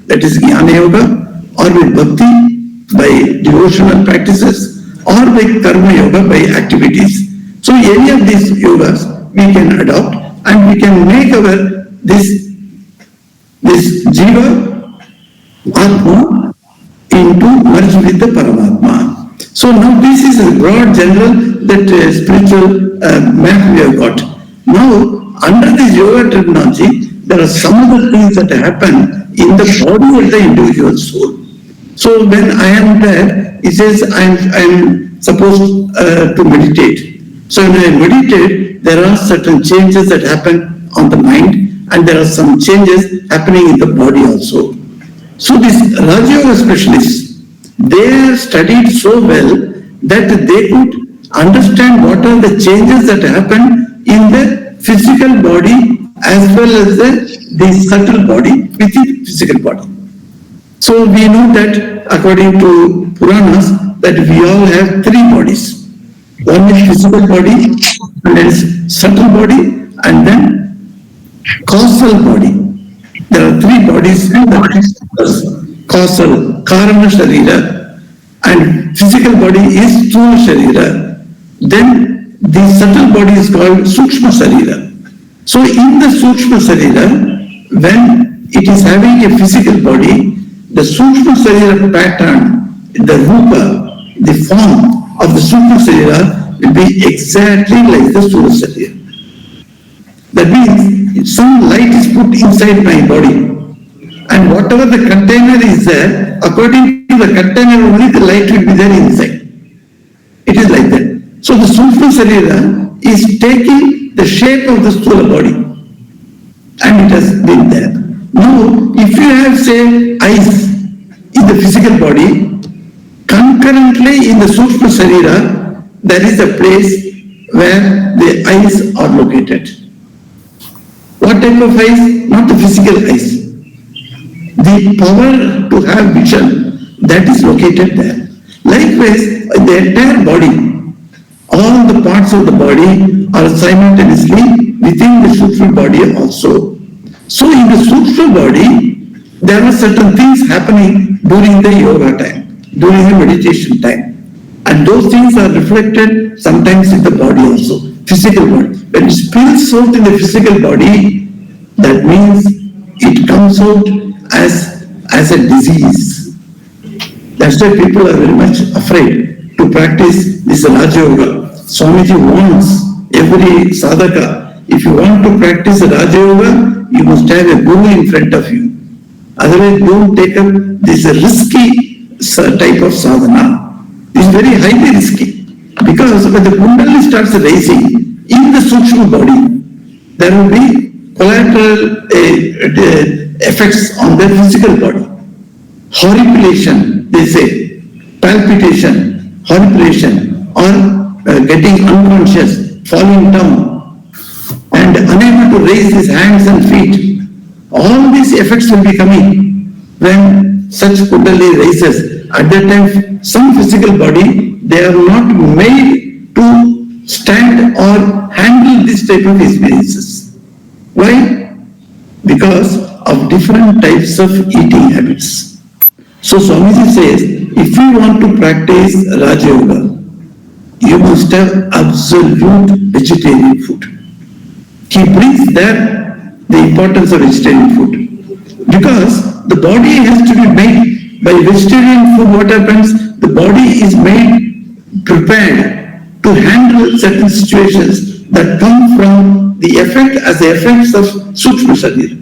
that is Jnana Yoga, or by bhakti, by devotional practices, or by karma yoga, by activities. So any of these yogas we can adopt, and we can make our this jiva atma into merge with the Paramatma. So now this is a broad general that spiritual map we have got. Now under this yoga terminology, there are some other things that happen in the body of the individual soul. So when I am there, it says I am supposed to meditate. So when I meditate, there are certain changes that happen on the mind, and there are some changes happening in the body also. So these Raja Yoga specialists, they are studied so well that they could understand what are the changes that happen in the physical body as well as the subtle body within physical body. So we know that according to Puranas that we all have three bodies. One is physical body, and then subtle body, and then causal body. There are three bodies, causal, Karana Sharira, and physical body is Sthula Sharira. Then the subtle body is called Sukshma Sharira. So in the Sukshma Sharira, when it is having a physical body, the Sukshma Sharira pattern, the Rupa, the form of the Sukshma Sharira will be exactly like the Sthula Sharira. That means some light is put inside my body, and whatever the container is there, according to the container only the light will be there inside. It is like that. So the Sukshma Sharira is taking the shape of the Sthula body, and it has been there. Now, if you have, say, eyes in the physical body, concurrently in the Sukshma Sharira, there is a place where the eyes are located. What type of eyes? Not the physical eyes. The power to have vision, that is located there. Likewise, the entire body, all the parts of the body are simultaneously within the Sukshma body also. So in the Sukshma body, there are certain things happening during the yoga time, during the meditation time. And those things are reflected sometimes in the body also, physical body. When it spills out in the physical body, that means it comes out as a disease. That's why people are very much afraid to practice this Raja Yoga. Swamiji warns every sadhaka, if you want to practice Raja Yoga, you must have a guru in front of you. Otherwise, don't take up this risky type of sadhana. It's very highly risky, because when the Kundalini starts rising in the Sukshma body, there will be collateral effects on the physical body. Horripilation, they say, palpitation, horripilation, or getting unconscious, falling down, and unable to raise his hands and feet. All these effects will be coming when such Kundalini rises. At that time, some physical body, they are not made to stand or handle this type of experiences. Why? Because of different types of eating habits. So Swamiji says, if you want to practice Raja Yoga, you must have absolute vegetarian food. He brings there the importance of vegetarian food. Because the body has to be made by vegetarian food. What happens? The body is made prepared to handle certain situations that come from the effect as the effects of Sukshma Sharira.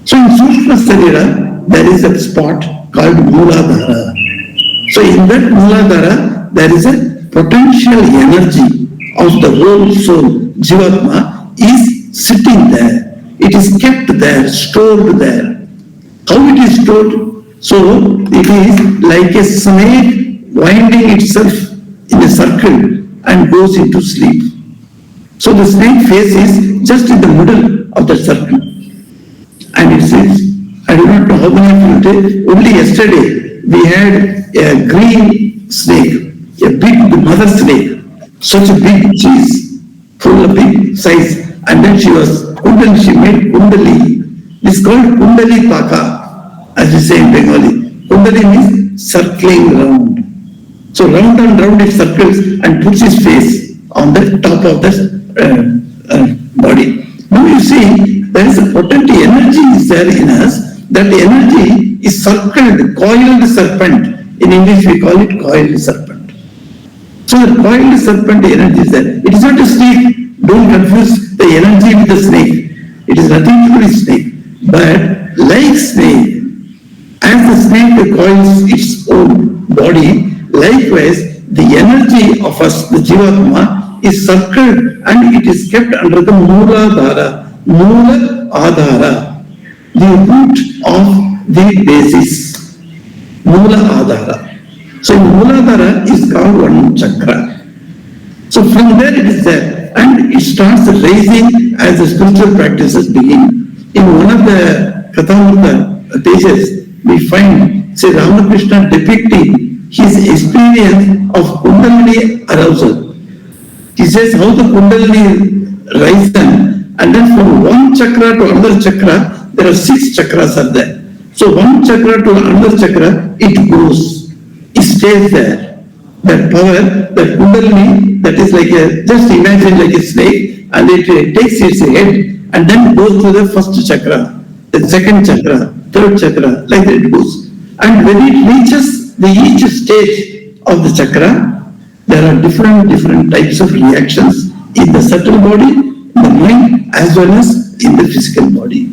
So in Sukshma Sharira, there is a spot called Mooladhara. So in that Mooladhara, there is a potential energy of the whole soul, Jivatma, is sitting there. It is kept there, stored there. How it is stored? So it is like a snake winding itself in a circle and goes into sleep. So the snake face is just in the middle of the circle. And it says, I do not know how many of you did, only yesterday we had a green snake, a big mother snake, such a big cheese, size, and then she made Kundali. It's called Kundali Paka, as we say in Bengali. Kundali means circling round. So round and round it circles and puts his face on the top of the body. Now you see, there is a potent energy is there in us. That energy is circled, coiled serpent. In English we call it coiled serpent. So the coiled serpent energy is there. It is not a snake. Don't confuse the energy with the snake. It is nothing to do with snake. But like snake, as the snake coils its own body, likewise the energy of us, the Jivatma, is circled and it is kept under the Mula Adhara, the root of the basis, Mula Adhara. So Mooladhara is called one chakra. So from there it is there, and it starts raising as the spiritual practices begin. In one of the Kathamrita pages, we find Sri Ramakrishna depicting his experience of Kundalini arousal. He says how the Kundalini rises, and then from one chakra to another chakra, there are 6 chakras are there. So one chakra to another chakra, it goes. It stays there. That power, that Kundalini, that is like just imagine like a snake, and it takes its head and then goes to the first chakra, the second chakra, third chakra, like that it goes. And when it reaches each stage of the chakra, there are different types of reactions in the subtle body, the mind, as well as in the physical body.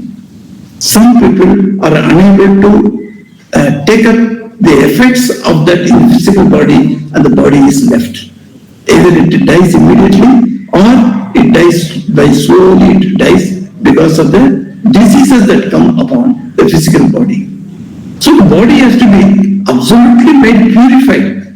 Some people are unable to take up the effects of that in the physical body, and the body is left. Either it dies immediately or it dies by slowly, it dies because of the diseases that come upon the physical body. So the body has to be absolutely made purified,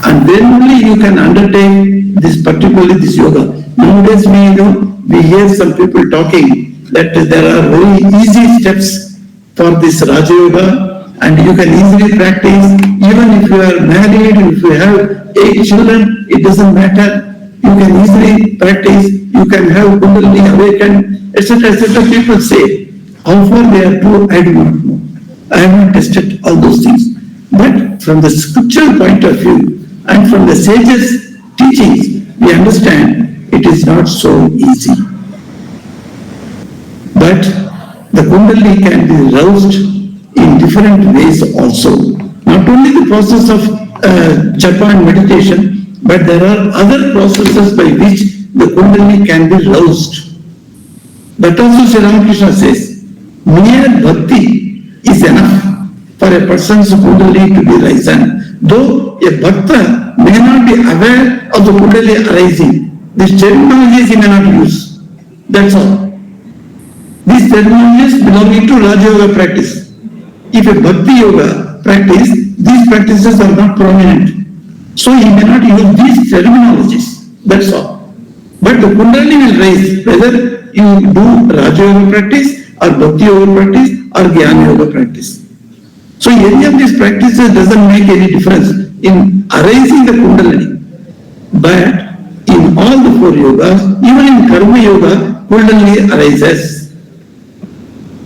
and then only you can undertake this, particularly this yoga. Nowadays we hear some people talking that there are very easy steps for this Raja Yoga, and you can easily practice. Even if you are married, if you have 8 children, it doesn't matter. You can easily practice. You can have Kundalini awakened, etc., etc. People say, how far they are true, I do not know. I have not tested all those things. But from the scriptural point of view and from the sages' teachings, we understand it is not so easy. But the Kundalini can be roused in different ways also. Not only the process of japa and meditation, but there are other processes by which the Kundalini can be roused. That also Sri Ramakrishna says, mere bhakti is enough for a person's Kundalini to be risen. Though a bhakta may not be aware of the Kundalini arising, these terminologies he may not use. That's all. These terminologies belonging to Raja Yoga practice. If a Bhakti Yoga practice, these practices are not prominent. So he may not use these terminologies. That's all. But the Kundalini will rise whether you do Raja Yoga practice or Bhakti Yoga practice or Jnana Yoga practice. So any of these practices doesn't make any difference in arising the Kundalini. But in all the 4 yogas, even in Karma Yoga, Kundalini arises.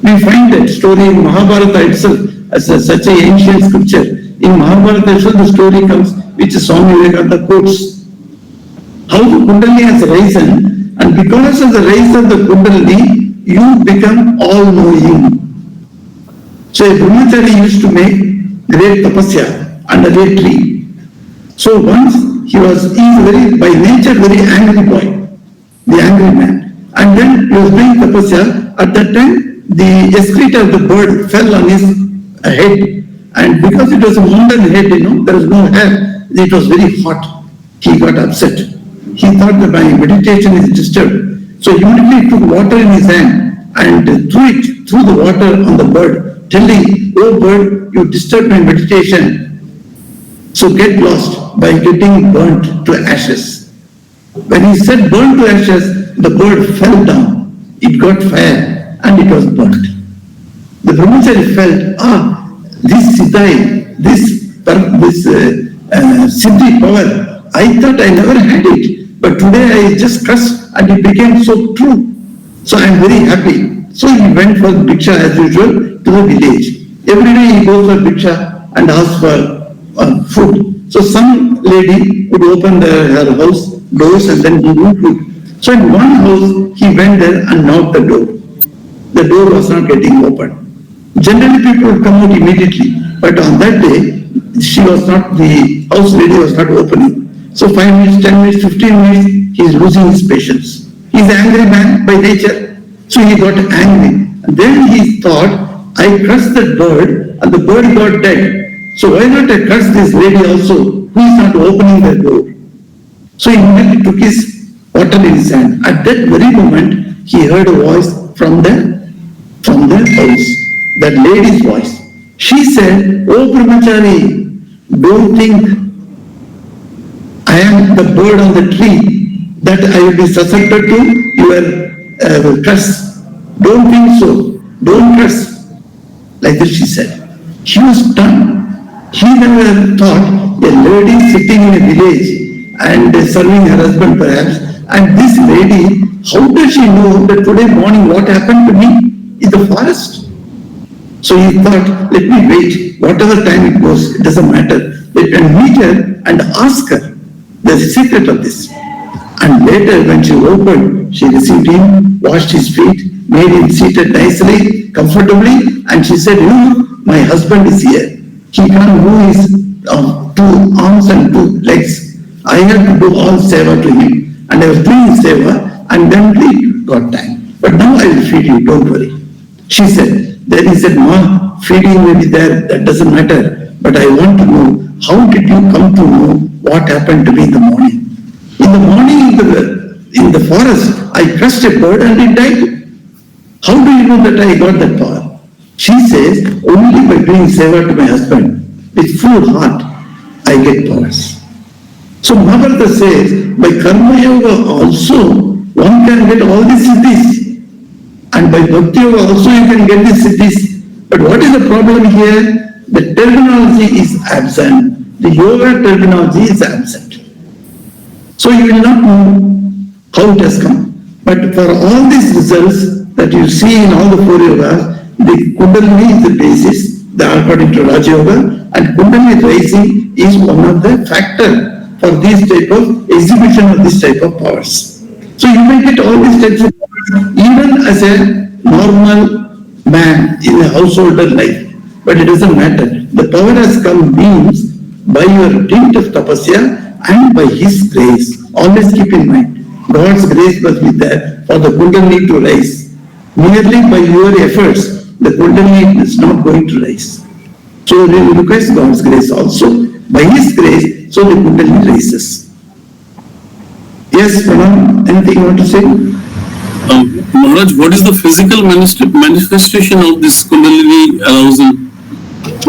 We find that story in Mahabharata itself as such an ancient scripture. In Mahabharata itself, the story comes which Swami Vivekananda quotes. How the Kundalini has risen, and because of the rise of the Kundalini, you become all-knowing. So a brahmachari used to make great tapasya under a tree. So once he is by nature very angry boy, the angry man. And then he was doing tapasya. At that time, the excreta of the bird fell on his head, and because it was a mountain head, there was no hair, it was very hot. He got upset. He thought that my meditation is disturbed. So immediately he took water in his hand and threw the water on the bird, telling, "Oh bird, you disturbed my meditation. So get lost by getting burnt to ashes." When he said burnt to ashes, the bird fell down. It got fire and it was burnt. The brahmachari felt, this siddhai, this siddhi power, I thought I never had it. But today I just trust and it became so true. So I am very happy. So he went for Bhiksha as usual to the village. Every day he goes for Bhiksha and asks for food. So some lady would open her house doors and then give him food. So in one house he went there and knocked the door. The door was not getting opened. Generally people would come out immediately, but on that day, the house lady was not opening. So 5 minutes, 10 minutes, 15 minutes, he is losing his patience. He is an angry man by nature, so he got angry. And then he thought, I cursed that bird and the bird got dead. So why not I curse this lady also, who is not opening the door? So he immediately took his water in his hand. At that very moment, he heard a voice from the house, that lady's voice. She said, "Oh Brahmachari, don't think I am the bird on the tree that I will be susceptible to your curse. Don't think so. Don't curse." Like this she said. He was stunned. He never thought a lady sitting in a village and serving her husband perhaps, and this lady, how does she know that today morning what happened to me in the forest? So he thought, let me wait, whatever time it goes, it doesn't matter. Let me meet her and ask her the secret of this. And later when she opened, she received him, washed his feet, made him seated nicely, comfortably, and she said, my husband is here. He can't move his 2 arms and 2 legs. I have to do all seva to him. And I was doing seva, and then he got time. But now I will feed you, don't worry. She said, then he said, Ma, feeding may be there, that doesn't matter. But I want to know, how did you come to know what happened to me in the morning? In the morning in the forest, I crushed a bird and it died. How do you know that I got that power? She says, only by doing seva to my husband, with full heart, I get powers. So Mahabharata says, by karma yoga also, one can get all these siddhis. And by bhakti yoga also you can get these siddhis. But what is the problem here? The terminology is absent. The yoga terminology is absent. So you will not know how it has come. But for all these results that you see in all the 4 yogas, the Kundalini is the basis, according to Raja Yoga, and Kundalini rising is one of the factors for this type of exhibition of this type of powers. So you may get all these types of powers even as a normal man in a householder life, but it doesn't matter. The power has come means by your dint of tapasya and by His grace. Always keep in mind, God's grace must be there for the Kundalini to rise. Merely by your efforts, the Kundalini is not going to rise. So we request God's grace also. By His grace, so the Kundalini rises. Yes, Pranam, anything you want to say? Maharaj, what is the physical manifestation of this Kundalini arousal?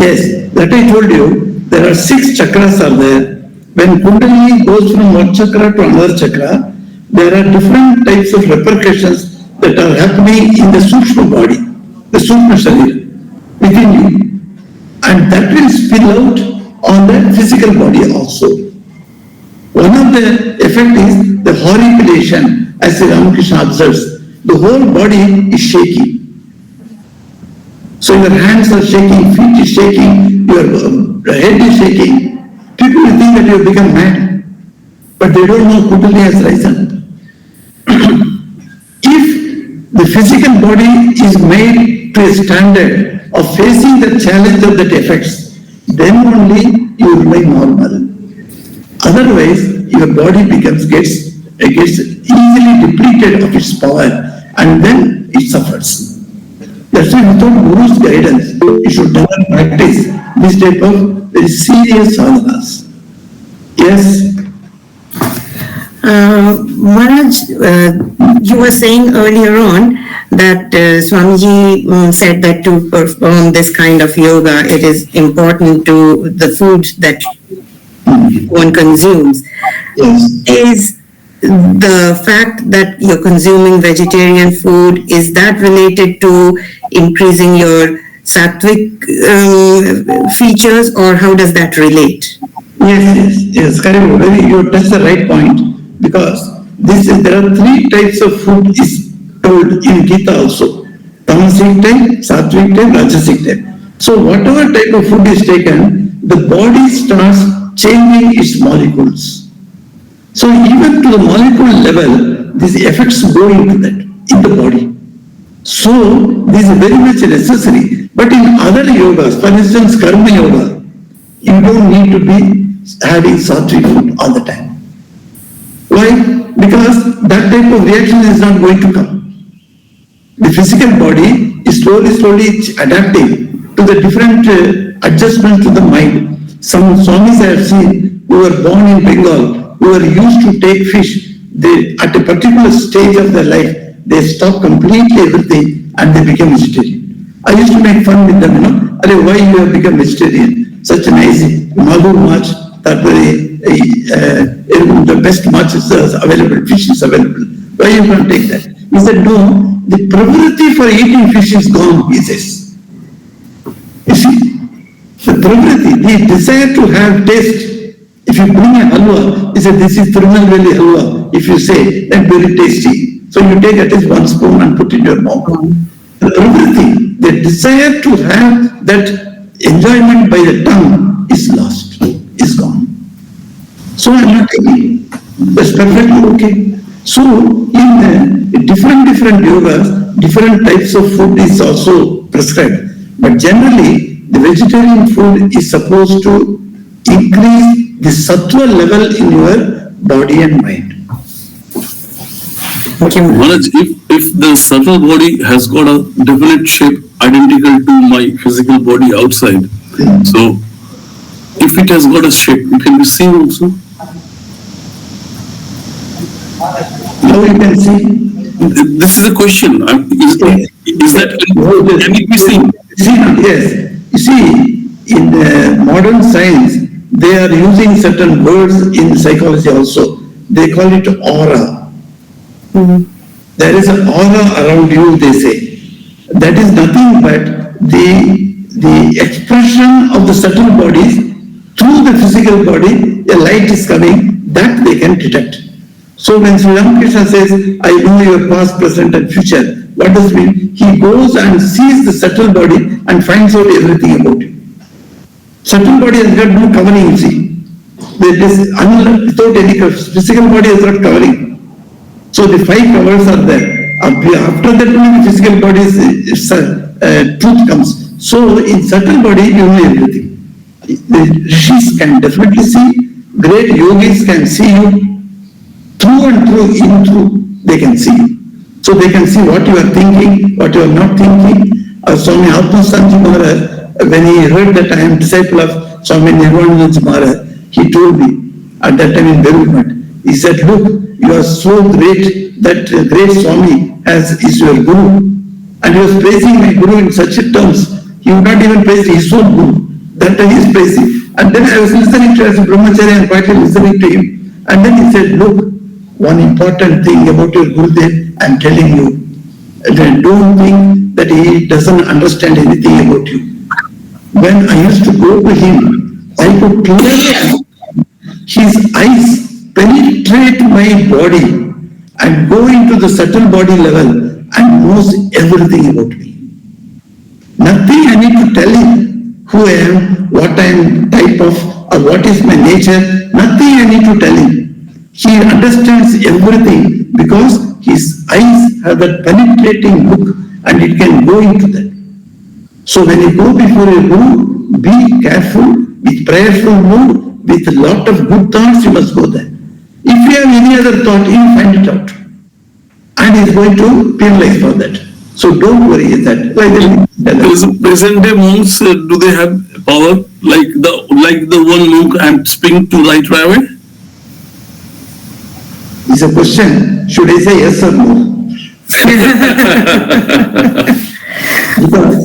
Yes, that I told you, there are 6 chakras are there. When Kundalini goes from one chakra to another chakra, there are different types of repercussions that are happening in the Sukshma body, the Sukshma Sharira, within you. And that will spill out on the physical body also. One of the effect is the horripilation, as Ramakrishna observes. The whole body is shaking. So your hands are shaking, feet is shaking, your head is shaking. People will think that you have become mad, but they don't know Kundalini has risen. If the physical body is made to a standard of facing the challenge of that effects, then only you remain normal. Otherwise, your body gets easily depleted of its power, and then it suffers. That's why without Guru's guidance, you should never practice this type of very serious sadhanas. Yes? Maharaj, you were saying earlier on that Swamiji said that to perform this kind of yoga, it is important to the food that one consumes. Yes. Is the fact that you're consuming vegetarian food, is that related to increasing your sattvic features, or how does that relate? Yes, correct. You touched the right point. because there are three types of food is told in Gita also. Tamasic type, Sattvic type, Rajasic type. So whatever type of food is taken, the body starts changing its molecules. So even to the molecule level, these effects go into that, in the body. So this is very much necessary. But in other yogas, for instance, Karma Yoga, you don't need to be having sattvic food all the time. Why? Because that type of reaction is not going to come. The physical body is slowly adapting to the different adjustments to the mind. Some Swamis I have seen who were born in Bengal, who were used to take fish, they at a particular stage of their life, they stop completely everything and they become vegetarian. I used to make fun with them, why you have become vegetarian? Such a nice magur match, that very, the best match is available, fish is available. Why you can't take that? He said, no, the probability for eating fish is gone, he says. You see, the probability, the desire to have taste. If you bring a halwa, he said, this is Tirunelveli halwa. If you say, that's very tasty. So you take at least one spoon and put in your mouth. The probability, the desire to have that enjoyment by the tongue is lost, is gone. So I'm not taking, that's perfectly okay. So in different yogas, different types of food is also prescribed. But generally, the vegetarian food is supposed to increase the sattva level in your body and mind. Maharaj, if the subtle body has got a definite shape identical to my physical body outside, so if it has got a shape, it can be seen also. How you can see? This is a question. Is that can it be seen? Yes. You see, in modern science, they are using certain words in psychology also. They call it aura. There is an aura around you, they say. That is nothing but the expression of the subtle bodies through the physical body, a light is coming, that they can detect. So when Sri Ramakrishna says, I know your past, present and future, what does it mean? He goes and sees the subtle body and finds out everything about you. Subtle body has got no covering, you see. Without any physical body has got covering. So the five covers are there. After that only the physical body's truth comes. So in subtle body you know everything. The rishis can definitely see, great yogis can see you, through and through, in through, they can see you. So they can see what you are thinking, what you are not thinking. Swami Atmasanji Maharaj, when he heard that I am disciple of Swami Nirvanananji Maharaj, he told me, at that time in Berumat, he said, look, you are so great that great Swami is your Guru. And he was praising my Guru in such terms, he would not even praise his own Guru. That time he is praising. And then I was listening to as a brahmachari and quietly listening to him. And then he said, look, one important thing about your Gurudev, I am telling you, don't think that he doesn't understand anything about you. When I used to go to him, I could clearly his eyes penetrate my body and go into the subtle body level and knows everything about me. Nothing I need to tell him who I am, what I am type of, or what is my nature, nothing I need to tell him. He understands everything because his eyes have that penetrating look and it can go into that. So when you go before a Guru, be careful, with prayerful mood, with a lot of good thoughts, you must go there. If you have any other thought, he will find it out. And he is going to penalize for that. So don't worry that. Present day monks, do they have power like the one monk I'm speaking to right away? It's a question. Should I say yes or no? Because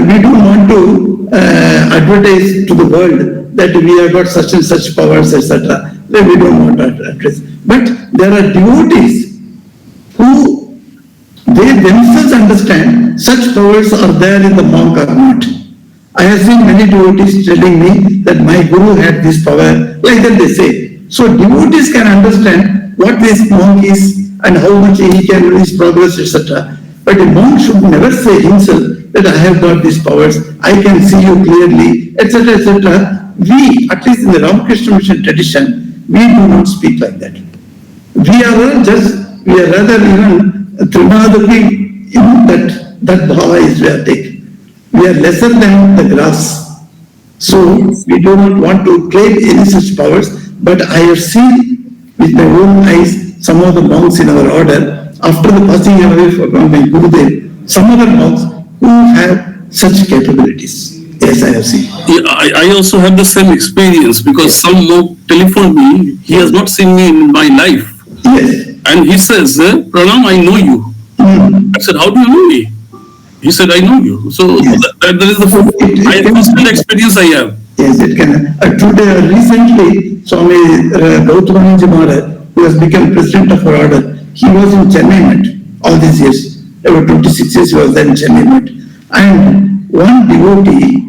we don't want to advertise to the world that we have got such and such powers, etc. Then we don't want to address. But there are devotees who they themselves understand such powers are there in the monk or not. I have seen many devotees telling me that my Guru had this power, like that they say. So devotees can understand what this monk is and how much he can do his progress, etc. But a monk should never say himself that I have got these powers, I can see you clearly, etc., etc. We, at least in the Ramakrishna Mission tradition, we do not speak like that. We are rather even Trimadapi, that bhava is where take. We are lesser than the grass. So we do not want to claim any such powers, but I have seen with my own eyes some of the monks in our order, after the passing away from my Gurudev, some other monks who have such capabilities. Yes, I have seen. Yeah, I also have the same experience because some monk telephoned me. He has not seen me in my life. Yes. And he says, Pranam, I know you. I said, how do you know me? He said, I know you. So Yes. that is the personal experience I have. Yes, it can. Today, recently, Swami Gautamanji Maharaj, who has become president of our order, he was in Chennai Met all these years. About 26 years he was there in Chennai Met. And one devotee,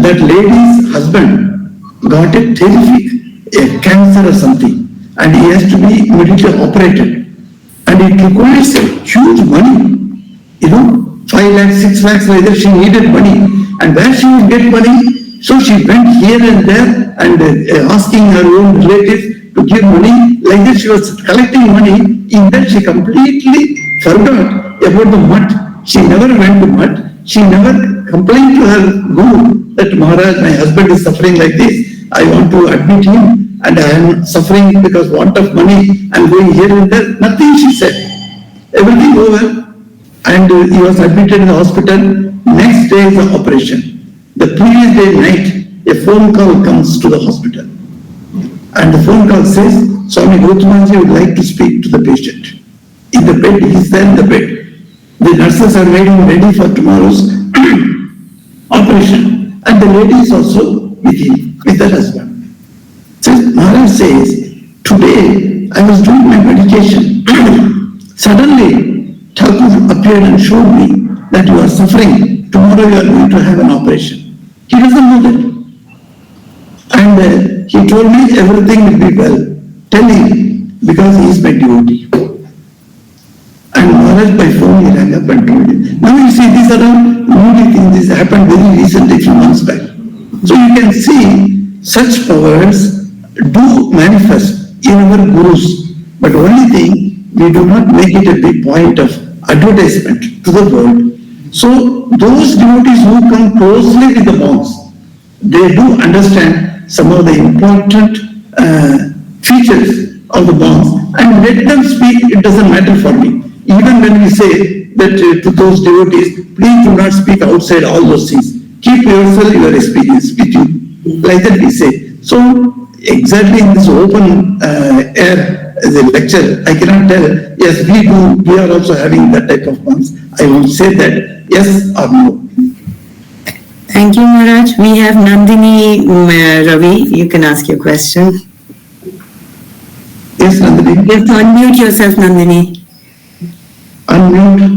that lady's husband got a terrific cancer or something, and he has to be immediately operated. And it requires a huge money, 5 lakhs, 6 lakhs, like that. She needed money. And where she would get money? So she went here and there and asking her own relatives to give money. Like that she was collecting money. In that she completely forgot about the mutt. She never went to mutt. She never complained to her guru that Maharaj, my husband is suffering like this. I want to admit him and I am suffering because want of money. I am going here and there. Nothing she said. Everything over. And he was admitted in the hospital. Next day is the operation. The previous day night, a phone call comes to the hospital. And the phone call says, Swami Gautamanji would like to speak to the patient. In the bed, he is there in the bed. The nurses are waiting ready for tomorrow's operation. And the lady is also with him, with her husband. So Maharaj says, today I was doing my meditation. Suddenly, Thakur appeared and showed me that you are suffering. Tomorrow you are going to have an operation. He doesn't know that. And he told me everything will be well. Tell him, because he is my devotee. And Maharaj by phone he rang up and told him. Now you see, these are all newly things. This happened very recently, a few months back. So you can see such powers do manifest in our gurus. But only thing, we do not make it a big point of advertisement to the world. So those devotees who come closely with the monks, they do understand some of the important features of the monks and let them speak. It doesn't matter for me. Even when we say that to those devotees, please do not speak outside all those things. Keep yourself, your experience with you. Like that we say. So exactly in this open air, the lecture, I cannot tell, yes, we are also having that type of monks. I will say that, yes or no. Thank you, Maharaj. We have Nandini Ravi. You can ask your question. Yes, Nandini. You have to unmute yourself, Nandini. Unmute.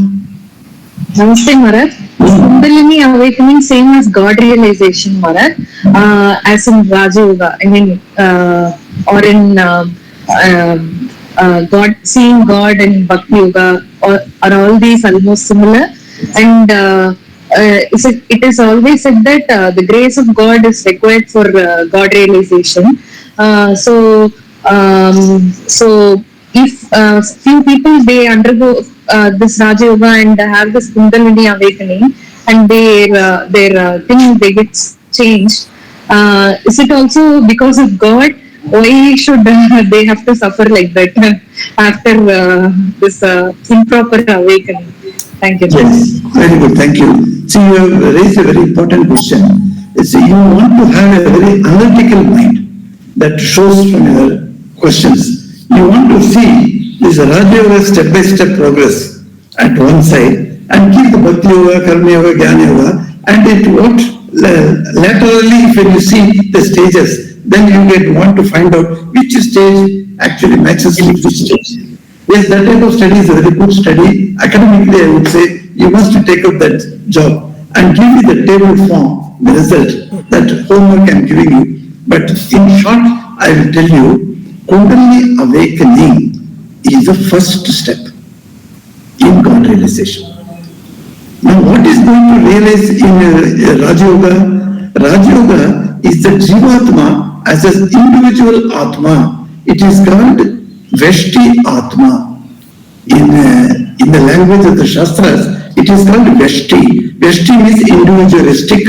Namaste, Maharaj. Kundalini awakening same as God realization, Maharaj, as in Raja Yoga. I mean, or in God, seeing God and Bhakti Yoga, are all these almost similar? And it is always said that the grace of God is required for God realization. So if few people they undergo this Raja Yoga and have this Kundalini awakening, and their thing they get changed, is it also because of God? Why should they have to suffer like that after this improper awakening? Thank you. Yes, very good, thank you. See, you have raised a very important question. See, you want to have a very analytical mind that shows from your questions. You want to see this Raja Yoga step-by-step progress at one side and keep the Bhakti Yoga, Karma Yoga, Jnana Yoga, and it what laterally, if you see the stages, then you want to find out which stage actually matches with which stage. Yes, that type of study is a very good study. Academically, I would say you must take up that job and give me the table form, the result that homework I'm giving you. But in short, I will tell you, Kundalini awakening is the first step in God realization. Now, what is going to realize in Raja Yoga? Raja Yoga is the Jivatma as an individual Atma. It is called Veshti Atma. In the language of the Shastras, it is called Veshti. Veshti means individualistic.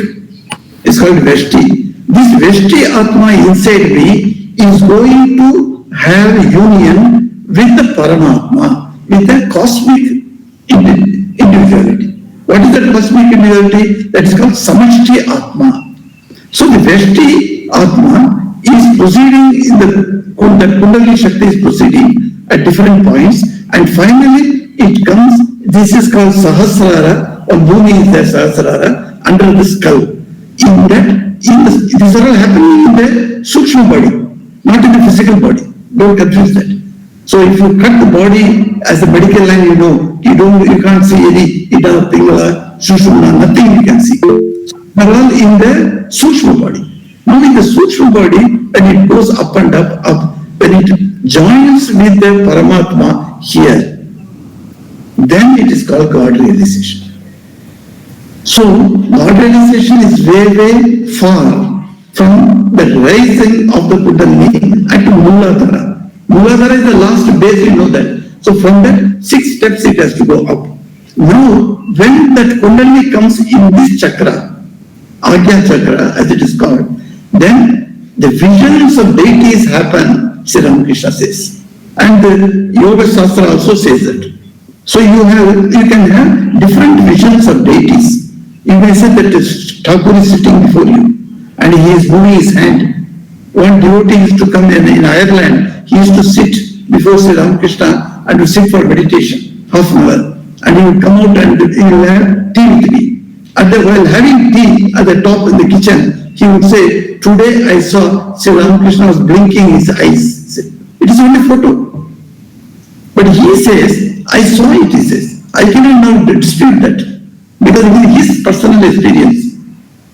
It's called Veshti. This Veshti Atma inside me is going to have union with the Paramatma, with the cosmic individuality. What is that cosmic individuality? That is called Samashti Atma. So the Veshti Atma is proceeding in the Kundalini Shakti is proceeding at different points, and finally it comes. This is called Sahasrara, or Bhumi is the Sahasrara under the skull. In that, these are all happening in the Sukshma body, not in the physical body. Don't confuse that. So if you cut the body as a medical line, you can't see any Ida, Pingala, Sushumna, nothing you can see. They're all in the Sukshma body. Now in the Sukshma body, when it goes up and up, when it joins with the Paramatma here, then it is called God realization. So God realization is way far from the rising of the Kundalini and to Mooladhara. Mooladhara is the last base, you know that. So from that 6 steps it has to go up. Now when that Kundalini comes in this chakra, Agya chakra as it is called, then the visions of deities happen, Sri Ramakrishna says. And the Yoga Shastra also says that. So you can have different visions of deities. You may say that Thakur is sitting before you and he is moving his hand. One devotee used to come in Ireland, he used to sit before Sri Ramakrishna and to sit for meditation, half an hour. And he would come out and he would have tea with me. And while having tea at the top in the kitchen, he would say, today I saw Sri Ramakrishna was blinking his eyes. It is only photo. But he says, I saw it, he says. I cannot now dispute that. Because it is his personal experience.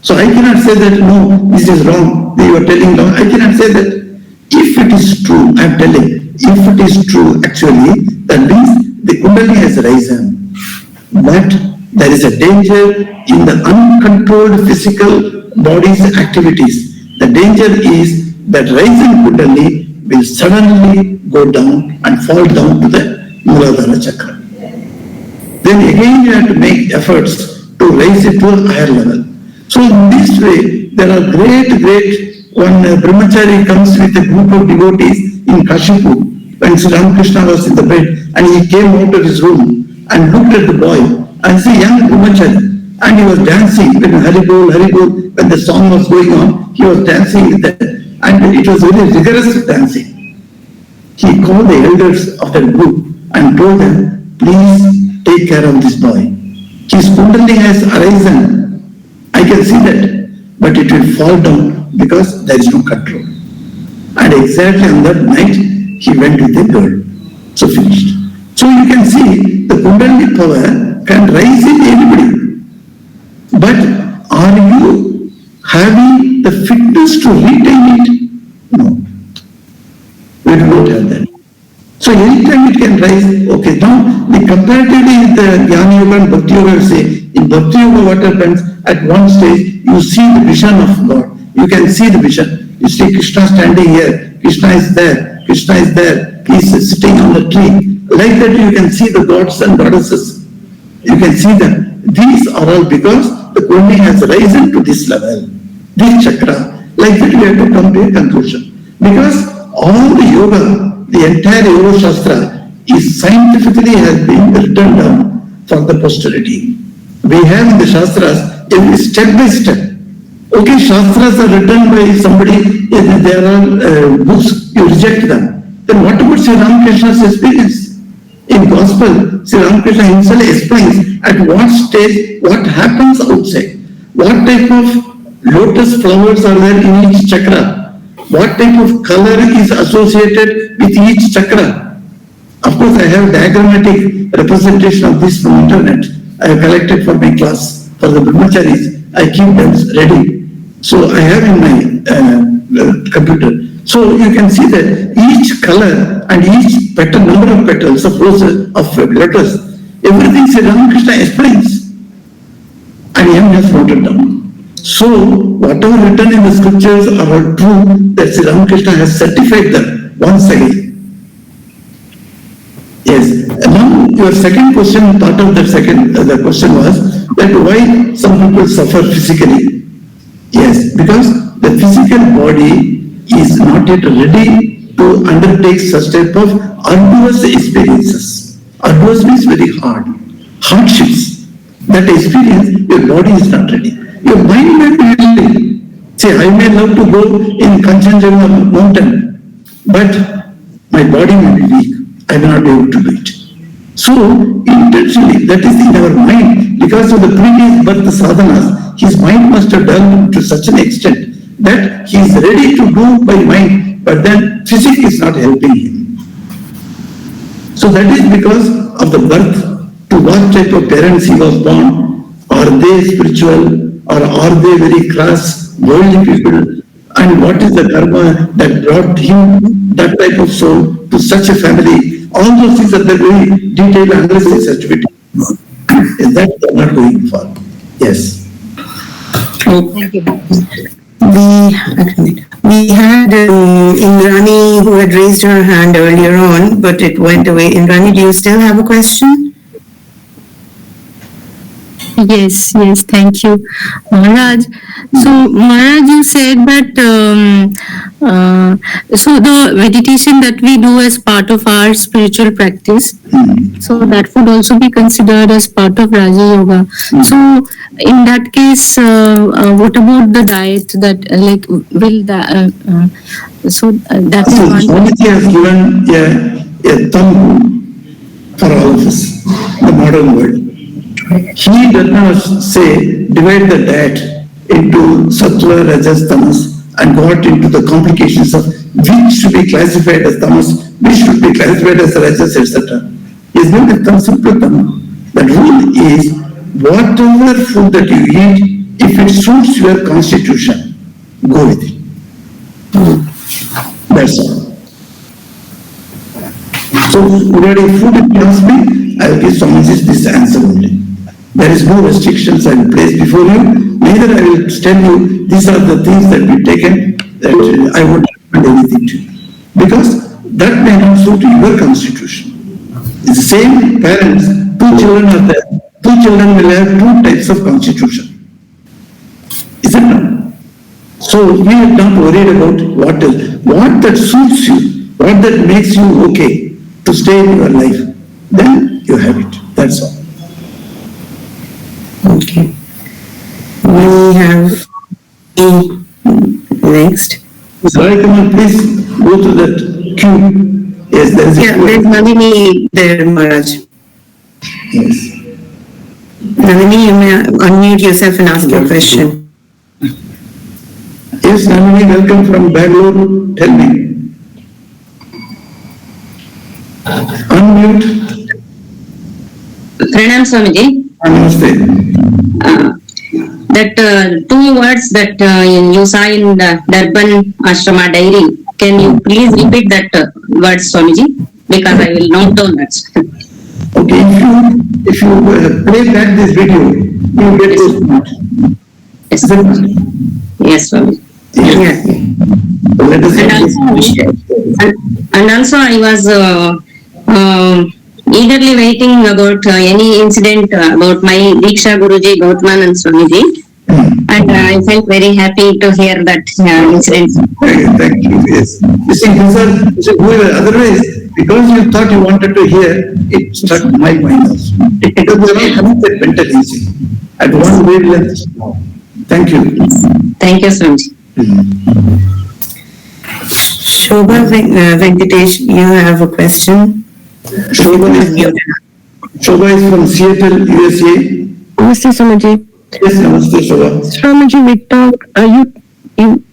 So I cannot say that, no, this is wrong, you are telling wrong. I cannot say that. If it is true, I am telling, if it is true, actually, that means the Kundalini has risen. But there is a danger in the uncontrolled physical body's activities. The danger is that rising Kundalini will suddenly go down and fall down to the Mooladhara chakra. Then again you have to make efforts to raise it to a higher level. So in this way, there are great, when Brahmachari comes with a group of devotees in Kashipur, when Sri Ramakrishna was in the bed, and he came out of his room and looked at the boy, and see young Brahmachari, and he was dancing when Haribol, when the song was going on, he was dancing with that, and it was very rigorous dancing. He called the elders of that group and told them, please take care of this boy. His Kundalini has arisen. I can see that, but it will fall down because there is no control. And exactly on that night, he went with the girl. So finished. So you can see the Kundalini power can rise in anybody. But are you having the fitness to retain it? No. We do not have that. So anytime it can rise, okay, now the comparatively the Jnana Yoga and Bhakti Yoga say, in Bhakti Yoga what happens, at one stage you see the vision of God. You can see the vision. You see Krishna standing here, Krishna is there, he is sitting on the tree. Like that you can see the gods and goddesses. You can see them. These are all because the Kundalini has risen to this level, this chakra. Like that we have to come to a conclusion. Because all the yoga, the entire Yoga Shastra is scientifically has been written down for the posterity. We have in the Shastras every step by step. Okay, Shastras are written by somebody, there are books, you reject them. Then what about Sri Ramakrishna's experience? In Gospel, Sri Ramakrishna himself explains at what stage, what happens outside. What type of lotus flowers are there in each chakra? What type of color is associated with each chakra? Of course, I have diagrammatic representation of this from internet. I have collected for my class, for the brahmacharis. I keep them ready. So I have in my computer. So you can see that each color and each petal, number of petals of roses, of letters, everything Sri Ramakrishna explains. And he has noted down. So whatever written in the scriptures are true, that Sri Ramakrishna has certified them once again. Yes. Now your second question, part of that second, the question was that why some people suffer physically. Yes, because the physical body is not yet ready to undertake such type of arduous experiences. Arduous means very hard. Hardships. That experience, your body is not ready. Your mind may be ready. Say, I may love to go in Kanchenjunga mountain, but my body may be weak. I will not be able to do it. So, intentionally, that is in our mind, because of the previous birth sadhanas, his mind must have done to such an extent that he is ready to do by mind, but then physics is not helping him. So that is because of the birth, to what type of parents he was born, are they spiritual or are they very crass, worldly people, and what is the karma that brought him, that type of soul, to such a family. All those things are the very detailed analysis has to be done. Is that they are not going for? Yes. Thank you. We had Indrani who had raised her hand earlier on, but it went away. Indrani, do you still have a question? Yes, thank you, Maharaj. So, Maharaj, you said that so the meditation that we do as part of our spiritual practice, so that would also be considered as part of Raja Yoga. So, in that case, what about the diet? That like will that that is one. Swamiji has given a thumb for all of us, the modern world. He does not say divide the diet into sattva, rajas, tamas, and got into the complications of which should be classified as tamas, which should be classified as rajas, etc. He is going to simple thumb. The rule is whatever food that you eat, if it suits your constitution, go with it. That's all. So, regarding food, if you ask me, I will give Swamiji this answer only. There is no restrictions I will place before you. Neither I will tell you these are the things that we taken that I would recommend anything to you. Because that may not suit your constitution. It's the same parents, two children are there. Two children will have two types of constitution. Is it not? So we are not worried about what that suits you, what that makes you okay to stay in your life. Then you have it. That's all. Okay. We have next. Sorry, come on, please go to that queue. Yes, there is a Yeah, there's Navini there, Maharaj. Yes. Navini, you may unmute yourself and ask your question. Yes, Navini, welcome from Bangalore. Tell me. Unmute. Pranam Swamiji. Namaste. That two words that you saw in the Durban Ashrama diary, can you please repeat that word, Swamiji? Because I will note down that. Okay, if you play back this video, you will get those points. Yes, Is it? yes, Swamiji. Yes. So let us And also I was eagerly waiting about any incident about my Diksha Guruji Gautmanand Swamiji, and I felt very happy to hear that incident. Thank you. Yes. You see, these are otherwise, because you thought you wanted to hear, it struck my mind also. Because we are not connected mentally, you see. At one wavelength. Thank you. Thank you, Swamiji. Shobha Venkatesh, you have a question? Shobha is from Seattle, USA. Namaste, Swamiji. Yes, namaste, Shobha. Swamiji,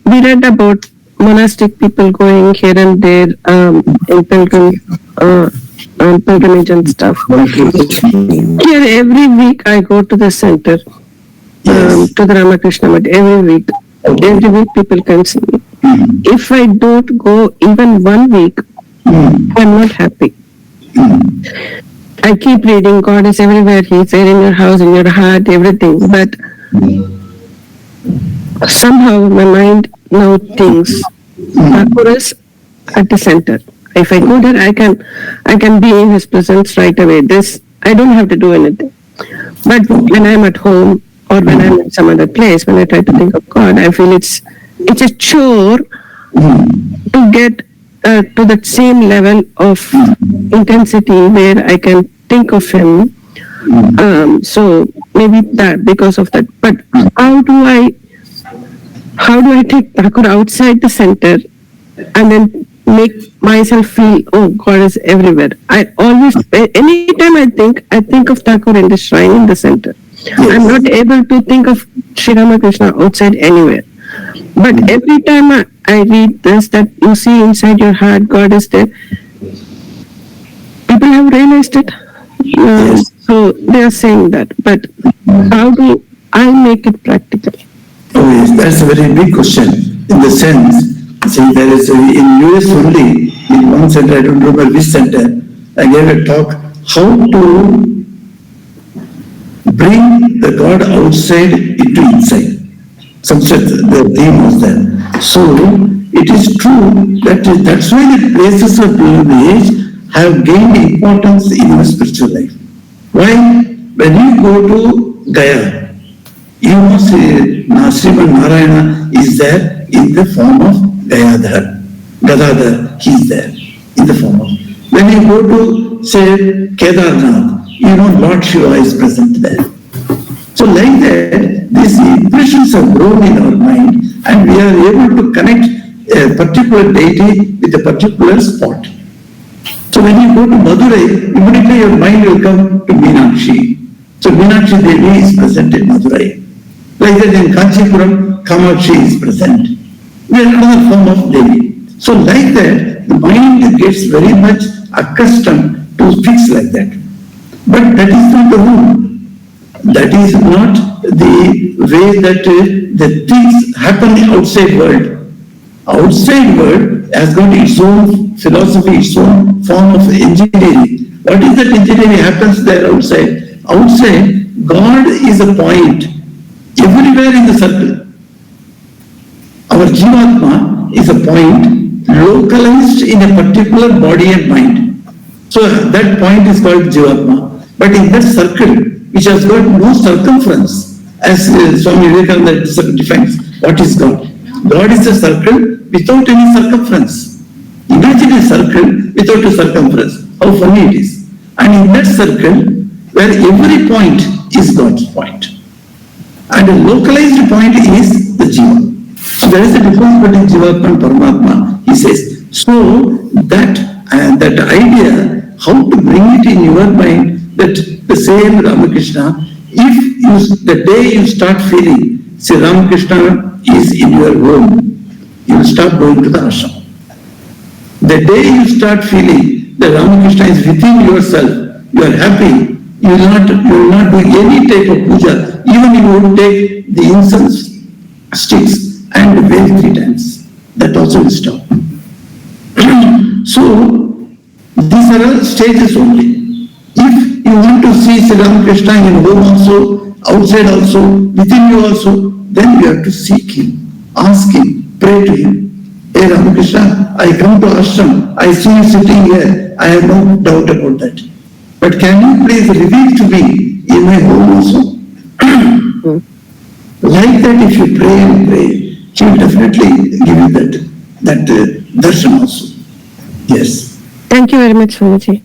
we read about monastic people going here and there in pilgrimage and stuff. Here, every week I go to the center, to the Ramakrishna Mat, every week. Every week people can see me. If I don't go even 1 week, I'm not happy. I keep reading, God is everywhere, He's there in your house, in your heart, everything. But somehow my mind now thinks Thakur is at the center. If I go there, I can be in His presence right away. This, I don't have to do anything. But when I'm at home or when I'm in some other place, when I try to think of God, I feel it's a chore to get to that same level of intensity where I can think of Him. So maybe that, because of that. But how do I take Thakur outside the center and then make myself feel, oh, God is everywhere? I always, anytime I think of Thakur in the shrine in the center. I'm not able to think of Sri Ramakrishna outside anywhere. But every time I read this, that you see inside your heart, God is there. People have realized it. So they are saying that. But how do I make it practical? Oh yes, that's a very big question. In the sense, see, there is in US only, in one center, I don't remember which center, I gave a talk how to bring the God outside into inside. Some such the theme was there. So it is true that's why the places of pilgrimage have gained importance in our spiritual life. Why? When you go to Gaya, you must say Sriman Narayana is there in the form of Gadadhar, he is there in the form of. When you go to, say, Kedarnath, you know Lord Shiva is present there. So like that, these impressions have grown in our mind and we are able to connect a particular deity with a particular spot. So when you go to Madurai, immediately your mind will come to Meenakshi. So Meenakshi Devi is present in Madurai. Like that in Kanchipuram, Kamakshi is present. We are another form of Devi. So like that, the mind gets very much accustomed to fix like that. But that is not the rule. That is not the way that the things happen outside world. Outside world has got its own philosophy, its own form of engineering. What is that engineering happens there outside? Outside, God is a point everywhere in the circle. Our Jivatma is a point localized in a particular body and mind. So that point is called Jivatma. But in that circle, which has got no circumference, as Swami Vivekananda defines, what is God? God is a circle without any circumference. Imagine a circle without a circumference. How funny it is. And in that circle, where every point is God's point. And a localized point is the Jiva. So there is a difference between Jivatma and Paramatma, he says. So that idea, how to bring it in your mind, that the same Ramakrishna, if the day you start feeling, say Ramakrishna is in your home, you will stop going to the ashram. The day you start feeling that Ramakrishna is within yourself, you are happy, you will not do any type of puja, even you will take the incense sticks and wave 3 times. That also will stop. So, these are all stages only. If you want to see Sri Ramakrishna in home also, outside also, within you also, then you have to seek him, ask him, pray to him. Hey Ramakrishna, I come to ashram, I see you sitting here, I have no doubt about that. But can you please reveal to me in my home also? Like that, if you pray and pray, he will definitely give you that darshan also. Yes. Thank you very much, Swamiji.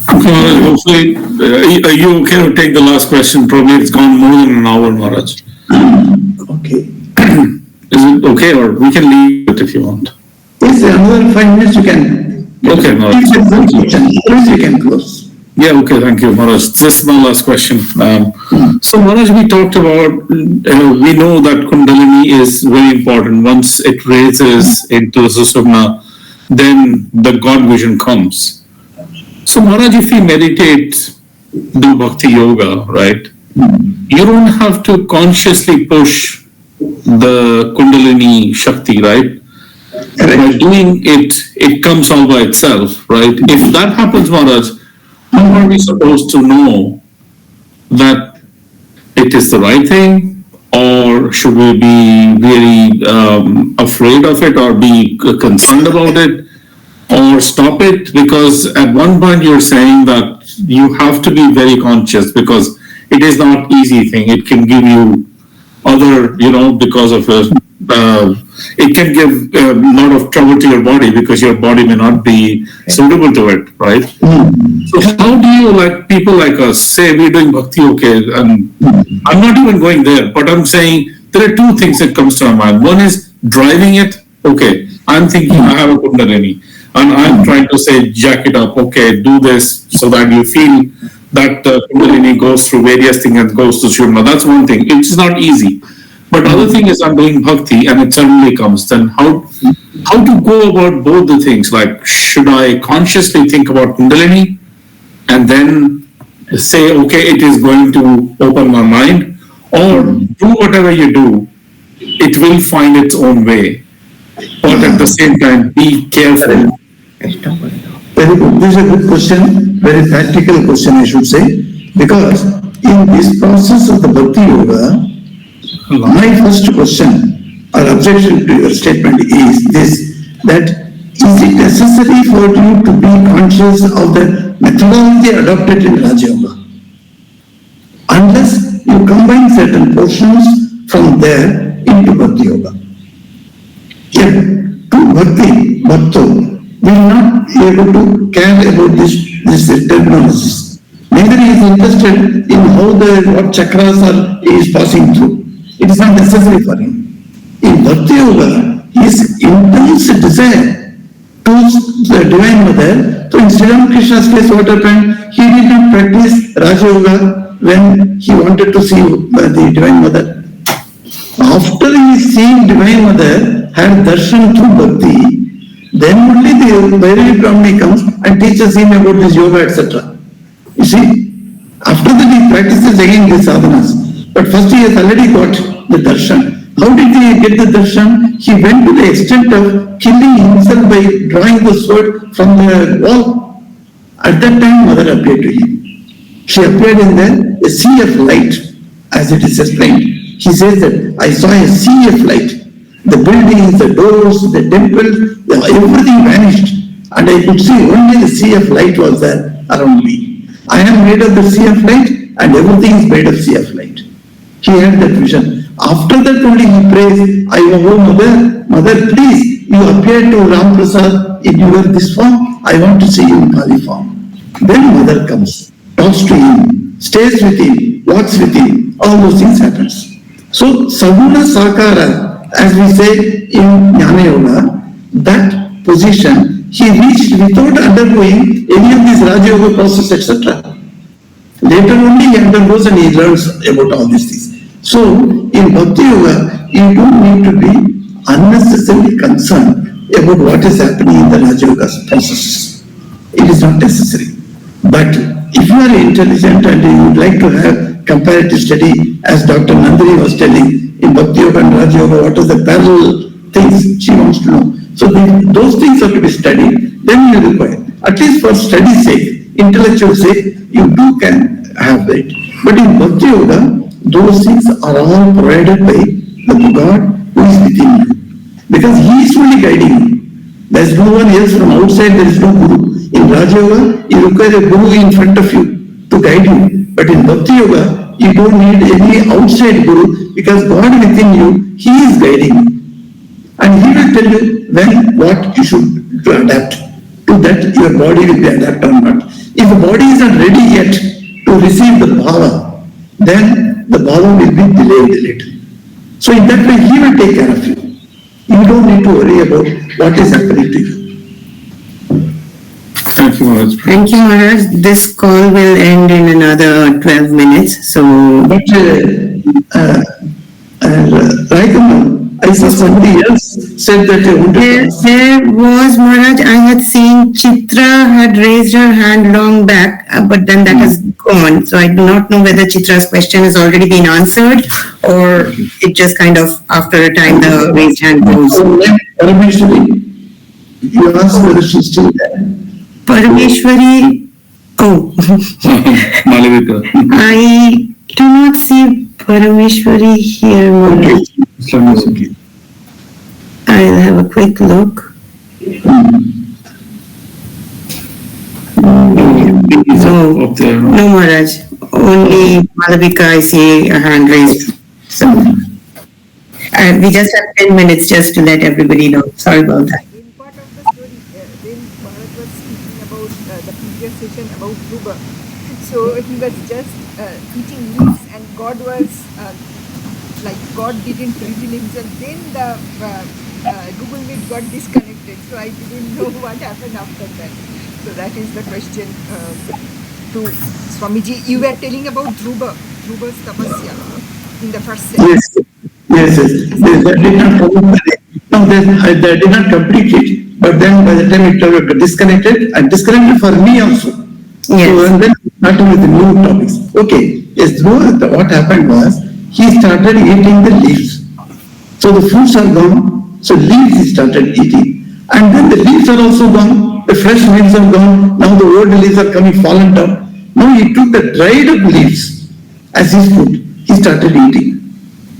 Maharaj, hopefully, are you okay to take the last question? Probably it's gone more than an hour, Maharaj. Okay. Is it okay, or we can leave it if you want? Yes, another 5 minutes you can. Okay, Maharaj. Please you can close. Yeah, okay, thank you, Maharaj. This is my last question. So, Maharaj, we talked about, we know that Kundalini is very important. Once it raises into Sushumna, then the God vision comes. So, Maharaj, if we meditate, do Bhakti Yoga, right, you don't have to consciously push the Kundalini Shakti, right? By doing it, it comes all by itself, right? If that happens, Maharaj, how are we supposed to know that it is the right thing, or should we be very afraid of it, or be concerned about it, or stop it? Because at one point you're saying that you have to be very conscious, because it is not easy thing. It can give you other, because of it can give a lot of trouble to your body, because your body may not be suitable to it, right? So how do you, like people like us, say we're doing bhakti, okay, and I'm not even going there, but I'm saying there are two things that comes to my mind. One is driving it, okay, I'm thinking I have a Kundalini, and I'm trying to say, jack it up, okay, do this, so that you feel that Kundalini goes through various things and goes to Shurma. That's one thing. It's not easy. But the other thing is I'm doing bhakti and it suddenly comes. Then how to go about both the things? Like, should I consciously think about Kundalini and then say, okay, it is going to open my mind, or do whatever you do, it will find its own way. But at the same time, be careful. Very good. This is a good question, very practical question, I should say, because in this process of the Bhakti Yoga, my first question or objection to your statement is this, that is it necessary for you to be conscious of the methodology adopted in Raja Yoga? Unless you combine certain portions from there into Bhakti Yoga. If to Bhakti, Bhakto, will not be able to care about this terminology. Neither he is interested in how what chakras he is passing through. It is not necessary for him. In Bhakti Yoga, his intense desire to the Divine Mother, so in Sri Ramakrishna's case, what happened? He did not practice Raja Yoga when he wanted to see the Divine Mother. After he seeing Divine Mother, had darshan through Bhakti, then only the Vairavi Brahmani comes and teaches him about this yoga, etc. You see, after that he practices again the sadhanas. But first he has already got the darshan. How did he get the darshan? He went to the extent of killing himself by drawing the sword from the wall. At that time, Mother appeared to him. She appeared in a sea of light, as it is explained. He says that I saw a sea of light. The buildings, the doors, the temple, everything vanished. And I could see only the sea of light was there around me. I am made of the sea of light and everything is made of sea of light. He had that vision. After that only he prays, Mother, please, you appear to Ram Prasad in this form. I want to see you in Kali form. Then Mother comes, talks to him, stays with him, walks with him. All those things happens. So, Saguna Sakara, as we say in Jnana Yoga, that position he reached without undergoing any of these Raja Yoga process, etc. Later only he undergoes and he learns about all these things. So, in Bhakti Yoga, you don't need to be unnecessarily concerned about what is happening in the Raja Yoga processes. It is not necessary. But if you are intelligent and you would like to have comparative study, as Dr. Nandini was telling, in Bhakti Yoga and Raja Yoga, what are the parallel things she wants to know. So those things have to be studied, then you require. At least for study's sake, intellectual sake, you can have it. But in Bhakti Yoga, those things are all provided by the God who is within you. Because he is only guiding you. There is no one else from outside, there is no Guru. In Raja Yoga, you require a Guru in front of you to guide you. But in Bhakti Yoga, you don't need any outside Guru, because God within you, he is guiding you. And he will tell you when, what you should to adapt. To that, your body will be adapted or not. If the body is not ready yet to receive the bhava, then the bhava will be delayed a little. So in that way, he will take care of you. You don't need to worry about what is happening to you. Thank you, Maharaj. Thank you, Maharaj. This call will end in another 12 minutes. So, But right now, I saw somebody else said that they wanted to ask. There was, Maharaj, I had seen Chitra had raised her hand long back, but then that has gone. So I do not know whether Chitra's question has already been answered or it just kind of, after a time, the raised hand goes. So then, Parameshwari, you asked whether she's still there. Parameshwari, oh, Malavika. I do not see Parameshwari here, Maharaj. Okay. I'll have a quick look. No, Up there. no, Maharaj. Only Malavika, I see a hand raised. So, we just have 10 minutes just to let everybody know. Sorry about that. In part of the story, when Bharat was speaking about the previous session about Dhruva, so he was just eating leaves and God was like God didn't reveal himself. Then the Google Meet got disconnected, so I didn't know what happened after that. So that is the question to Swamiji. You were telling about Dhruva's tapasya in the first session. Yes. That did not complete. No, that did not complete it. But then by the time it got disconnected, and disconnected for me also. Yes. So, and then starting with the new topics. Okay, yes, what happened was, he started eating the leaves. So the fruits are gone, so leaves he started eating. And then the leaves are also gone, the fresh leaves are gone, now the old leaves are coming fallen down. Now he took the dried up leaves as his food, he started eating.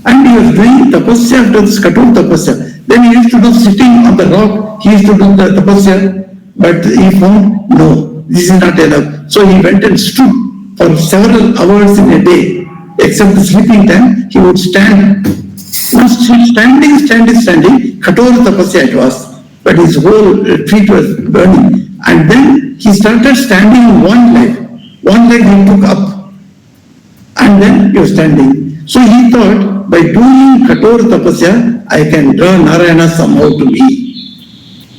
And he was doing tapasya after this katur tapasya. Then he used to do sitting on the rock, he used to do the tapasya, but he found, no, this is not enough. So he went and stood for several hours in a day, except the sleeping time, he would stand. Now standing, katur tapasya it was, but his whole feet was burning. And then he started standing on one leg he took up, and then he was standing. So he thought, by doing katur tapasya, I can draw Narayana somehow to me.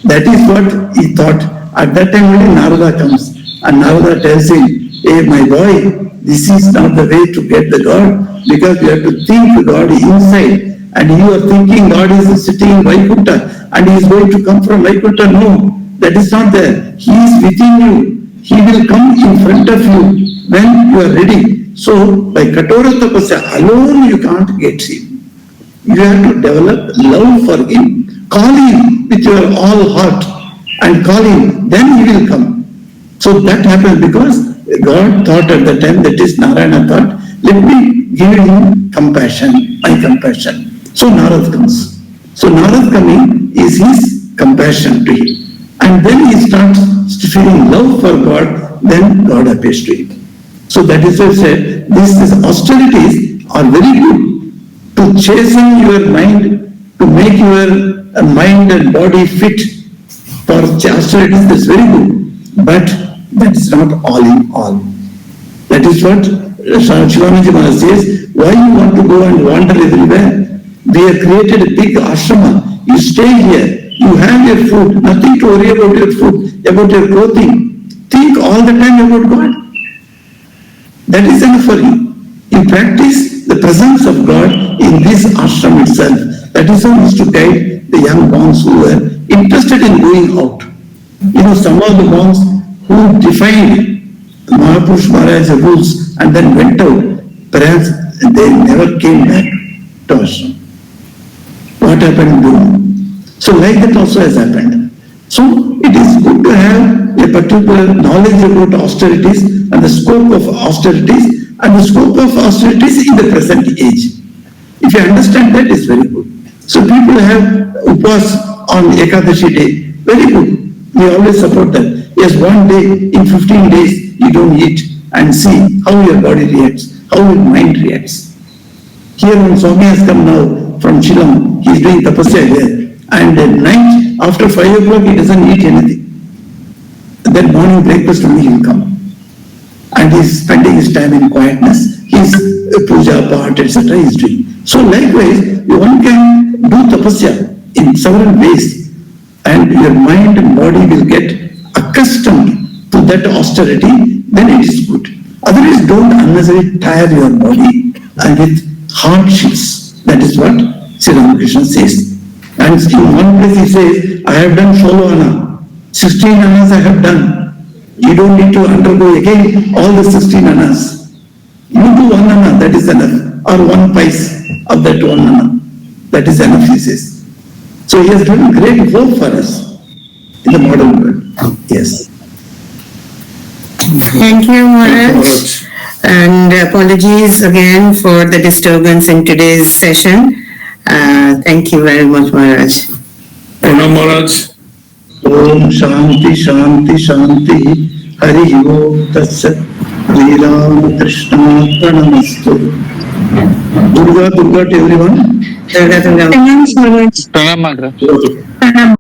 That is what he thought. At that time only Narada comes, and Narada tells him, hey my boy, this is not the way to get the God, because you have to think God inside, and you are thinking God is sitting in Vaikuntha, and he is going to come from Vaikuntha. No, that is not there. He is within you. He will come in front of you when you are ready. So, by Katora Tapasya alone you can't get him. You have to develop love for him. Call him with your all heart and call him, then he will come. So that happened because God thought at the time, that is Narayana thought, let me give him compassion, my compassion. So Narad comes. So Narad coming is his compassion to him. And then he starts feeling love for God, then God appears to him. So that is why I said, these austerities are very good to chasten your mind, to make your mind and body fit for austerities. That's very good. But that is not all in all. That is what Shivananda Maharaj says, why you want to go and wander everywhere? We have created a big ashrama. You stay here, you have your food, nothing to worry about your food, about your clothing. Think all the time about God. That is enough for you. You practice the presence of God in this ashram itself. That is how we used to guide the young monks who were interested in going out. You know, some of the monks who defied Mahapurush Maharaj's rules and then went out, perhaps they never came back to ashram. What happened to them? So like that also has happened. So it is good to have a particular knowledge about austerities and the scope of austerities and the scope of austerities in the present age. If you understand that, it's very good. So people have upas on Ekadashi day, very good. We always support that. Yes, one day, in 15 days, you don't eat and see how your body reacts, how your mind reacts. Here when Swami has come now from Shillong, he is doing tapasya here. And at night, after 5 o'clock, he doesn't eat anything. Then morning breakfast only he will come. And he is spending his time in quietness. His puja, part, etc. he is doing. So likewise, one can do tapasya in several ways. And your mind and body will get accustomed to that austerity, then it is good. Otherwise, don't unnecessarily tire your body and with hardships. That is what Sri Ramakrishna says. And in one place he says, I have done 4 anna. 16 annas I have done. You don't need to undergo again all the 16 annas. You do 1 anna, that is enough. Or 1 pice of that 1 anna. That is enough, he says. So he has done great work for us in the modern world. Yes. Thank you, Maharaj. And apologies again for the disturbance in today's session. Thank you very much, Maharaj. Pranam Maharaj. Om Shanti Shanti Shanti Hari Om Tat Sat Shri Ram Krishna Pranamastu. Durga Durga to everyone. Durga Durga. Thanks, Maharaj. Pranam Maharaj. Pranam.